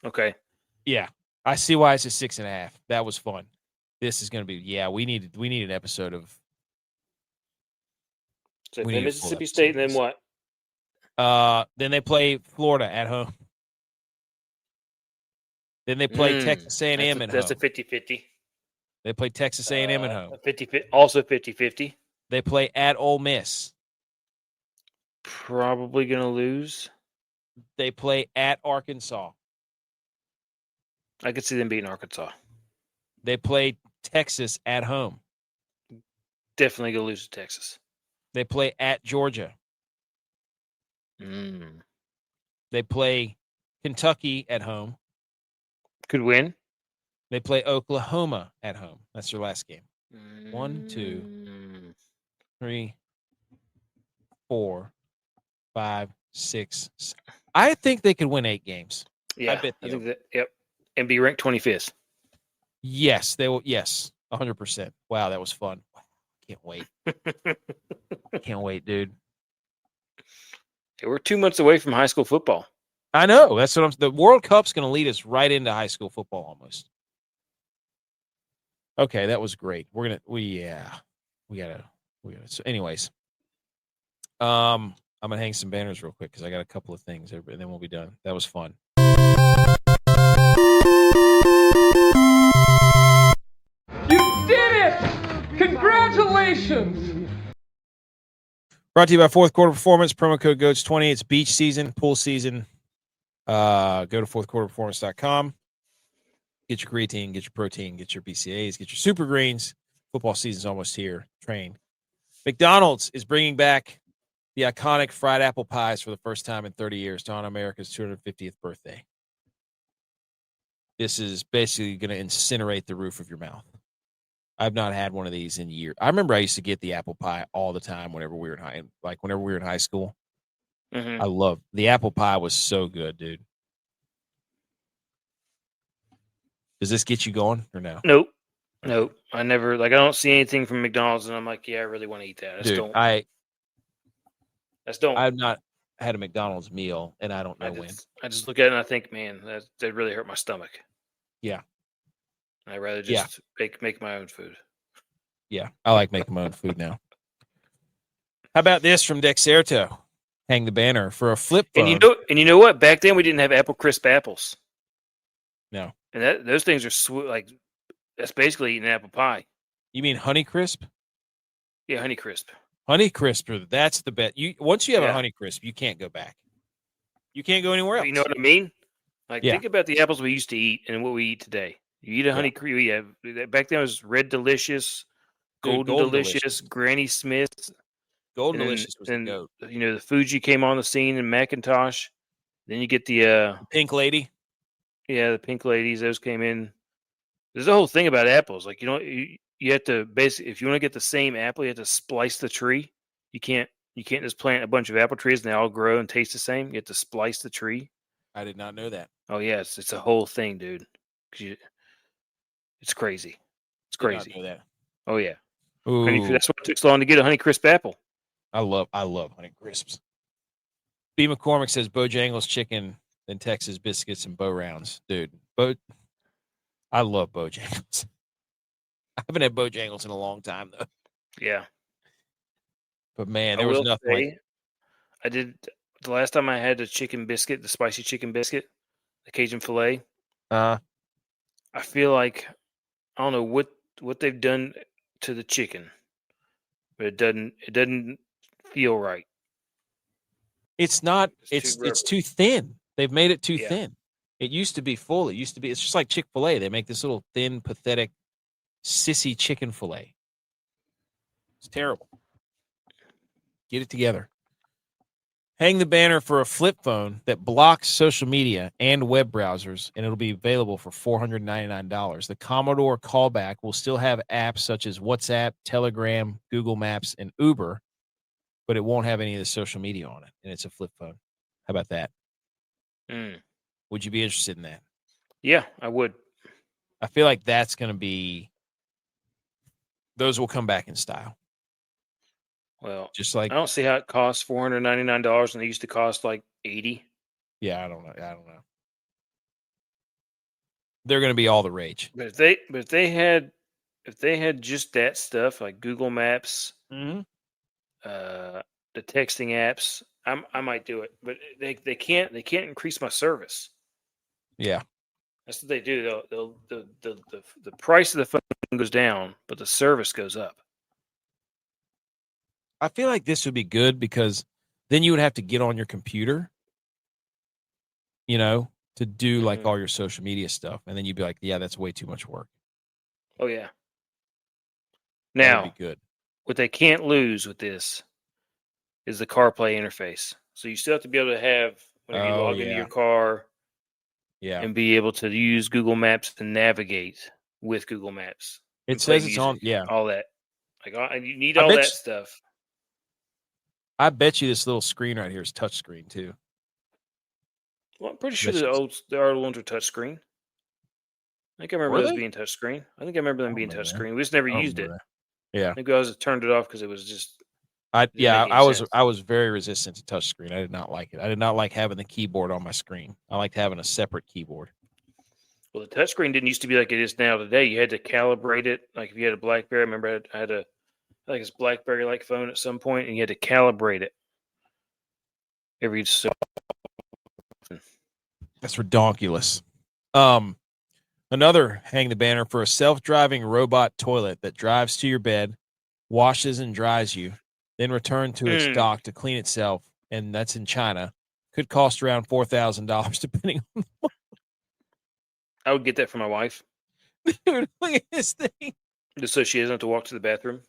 Speaker 2: Okay.
Speaker 1: Yeah, I see why it's a 6.5. That was fun. This is going to be. Yeah, we need an episode of.
Speaker 2: So they play Mississippi State, and then what?
Speaker 1: Then they play Florida at home. Then they play Texas A&M at home.
Speaker 2: That's a 50-50.
Speaker 1: They play Texas A&M at home.
Speaker 2: Also 50-50.
Speaker 1: They play at Ole Miss.
Speaker 2: Probably going to lose.
Speaker 1: They play at Arkansas.
Speaker 2: I could see them beating Arkansas.
Speaker 1: They play Texas at home.
Speaker 2: Definitely going to lose to Texas.
Speaker 1: They play at Georgia. They play Kentucky at home.
Speaker 2: Could win.
Speaker 1: They play Oklahoma at home. That's their last game. 1, 2, 3, 4, 5, 6. I think they could win 8 games.
Speaker 2: Yeah,
Speaker 1: I bet.
Speaker 2: I think that. Yep, and be ranked 25th.
Speaker 1: Yes, they will. Yes, 100%. Wow, that was fun. Can't wait. Can't wait, dude.
Speaker 2: We're 2 months away from high school football.
Speaker 1: I know. That's what the World Cup's going to lead us right into high school football almost. Okay, that was great. We gotta. So, anyways, I'm gonna hang some banners real quick because I got a couple of things, and then we'll be done. That was fun.
Speaker 4: You did it! Congratulations!
Speaker 1: Brought to you by Fourth Quarter Performance. Promo code GOATS20. It's beach season, pool season. Go to fourthquarterperformance.com. Get your creatine, get your protein, get your BCAAs, get your super greens. Football season's almost here. Train. McDonald's is bringing back the iconic fried apple pies for the first time in 30 years to honor America's 250th birthday. This is basically going to incinerate the roof of your mouth. I've not had one of these in years. I remember I used to get the apple pie all the time whenever we were in high school.
Speaker 2: Mm-hmm.
Speaker 1: I love the apple pie. Was so good, dude. Does this get you going or no?
Speaker 2: Nope. I never I don't see anything from McDonald's and I'm like, yeah, I really want to eat that. I just don't.
Speaker 1: I've not had a McDonald's meal and I don't know when.
Speaker 2: I just look at it and I think, man, that really hurt my stomach.
Speaker 1: Yeah.
Speaker 2: I'd rather just make my own food.
Speaker 1: Yeah, I like making my own food now. How about this from Dexerto? Hang the banner for a flip phone.
Speaker 2: And you know what? Back then we didn't have apple crisp apples.
Speaker 1: No.
Speaker 2: And those things are sweet. Like that's basically eating apple pie.
Speaker 1: You mean Honey Crisp?
Speaker 2: Yeah, Honey Crisp.
Speaker 1: Honey Crisp, that's the bet. Once you have a Honey Crisp, you can't go back. You can't go anywhere else.
Speaker 2: You know what I mean? Like think about the apples we used to eat and what we eat today. You eat a Honey Crisp. Yeah, back then it was Red Delicious, Golden Delicious, Granny Smith.
Speaker 1: Golden Delicious was the goat.
Speaker 2: You know, the Fuji came on the scene in Macintosh. Then you get the
Speaker 1: Pink Lady.
Speaker 2: Yeah, the Pink Ladies. Those came in. There's a whole thing about apples. Like, you have to basically, if you want to get the same apple, you have to splice the tree. You can't just plant a bunch of apple trees and they all grow and taste the same. You have to splice the tree.
Speaker 1: I did not know that.
Speaker 2: Oh yeah, it's a whole thing, dude. It's crazy. It's crazy.
Speaker 1: Did not know that.
Speaker 2: Oh yeah.
Speaker 1: Ooh.
Speaker 2: That's what it took so long to get a Honey Crisp apple.
Speaker 1: I love Honey Crisps. B. McCormick says Bojangles chicken, then Texas biscuits and Bo Rounds. Dude, I love Bojangles. I haven't had Bojangles in a long time, though.
Speaker 2: Yeah.
Speaker 1: But, man, there was nothing
Speaker 2: I did the last time I had a chicken biscuit, the spicy chicken biscuit, the Cajun filet. I feel like, I don't know what they've done to the chicken, but it doesn't feel right.
Speaker 1: It's not. It's too thin. They've made it too thin. It used to be full. It's just like Chick-fil-A. They make this little thin, pathetic, sissy chicken filet. It's terrible. Get it together. Hang the banner for a flip phone that blocks social media and web browsers, and it'll be available for $499. The Commodore callback will still have apps such as WhatsApp, Telegram, Google Maps, and Uber, but it won't have any of the social media on it, and it's a flip phone. How about that? Would you be interested in that?
Speaker 2: Yeah, I would.
Speaker 1: I feel like that's going to be – those will come back in style.
Speaker 2: Well,
Speaker 1: Just like
Speaker 2: I don't see how it costs $499 and they used to cost like $80.
Speaker 1: yeah, I don't know. They're going to be all the rage.
Speaker 2: But if they had just that stuff like Google Maps, the texting apps, I might do it. But they can't increase my service.
Speaker 1: Yeah.
Speaker 2: That's what they do. The price of the phone goes down, but the service goes up.
Speaker 1: I feel like this would be good because then you would have to get on your computer, to do like all your social media stuff. And then you'd be like, yeah, that's way too much work.
Speaker 2: Oh, yeah.
Speaker 1: That
Speaker 2: Now,
Speaker 1: would be good.
Speaker 2: What they can't lose with this is the CarPlay interface. So you still have to be able to have, whenever you log into your car, and be able to use Google Maps to navigate with Google Maps.
Speaker 1: It says it's on,
Speaker 2: all that. Like, you need all that stuff.
Speaker 1: I bet you this little screen right here is touchscreen too.
Speaker 2: Well, I'm pretty sure the other ones are touchscreen. I think I remember those being touchscreen. I think I remember them being touchscreen. We just never used it.
Speaker 1: Yeah.
Speaker 2: I think I turned it off because it was just.
Speaker 1: I was very resistant to touchscreen. I did not like it. I did not like having the keyboard on my screen. I liked having a separate keyboard.
Speaker 2: Well, the touchscreen didn't used to be like it is now today. You had to calibrate it. Like if you had a BlackBerry, I remember I had it's BlackBerry-like phone at some point, and you had to calibrate it every so often.
Speaker 1: That's redonkulous. Another hang the banner for a self-driving robot toilet that drives to your bed, washes and dries you, then return to its dock to clean itself, and that's in China. Could cost around $4,000 depending on the one.
Speaker 2: I would get that for my wife.
Speaker 1: Dude, look at this thing.
Speaker 2: Just so she doesn't have to walk to the bathroom.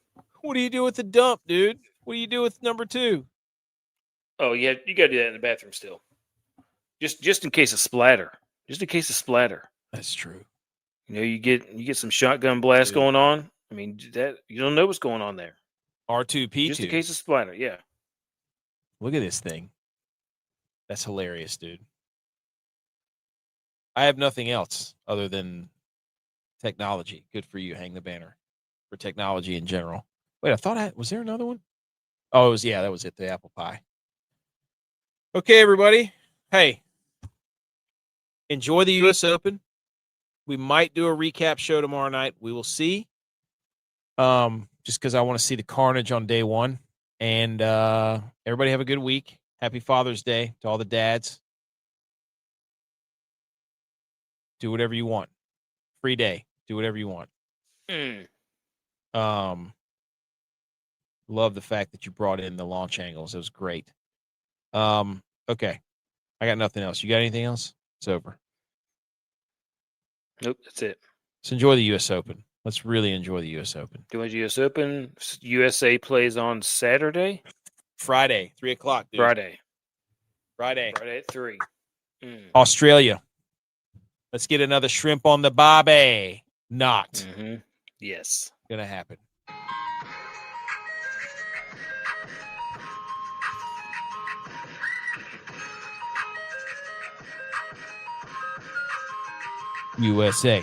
Speaker 1: What do you do with the dump, dude? What do you do with number 2?
Speaker 2: Oh, yeah, you got to do that in the bathroom still. Just in case of splatter. Just in case of splatter.
Speaker 1: That's true.
Speaker 2: You get some shotgun blast going on. I mean, that you don't know what's going on there.
Speaker 1: R2P2.
Speaker 2: Just in case of splatter, yeah.
Speaker 1: Look at this thing. That's hilarious, dude. I have nothing else other than technology. Good for you. Hang the banner for technology in general. Wait, I thought was there another one? Oh, that was it. The apple pie. Okay, everybody. Hey, enjoy the U.S. Open. We might do a recap show tomorrow night. We will see. Just because I want to see the carnage on day one. And everybody have a good week. Happy Father's Day to all the dads. Do whatever you want. Free day. Do whatever you want. Love the fact that you brought in the launch angles. It was great. Okay. I got nothing else. You got anything else? It's over.
Speaker 2: Nope, that's it.
Speaker 1: Let's enjoy the U.S. Open. Let's really enjoy the U.S. Open.
Speaker 2: Do you U.S. Open? USA plays on Saturday?
Speaker 1: Friday, 3 o'clock, dude. Friday
Speaker 2: at 3.
Speaker 1: Australia. Let's get another shrimp on the barbie. Not.
Speaker 2: Yes.
Speaker 1: Gonna happen. USA.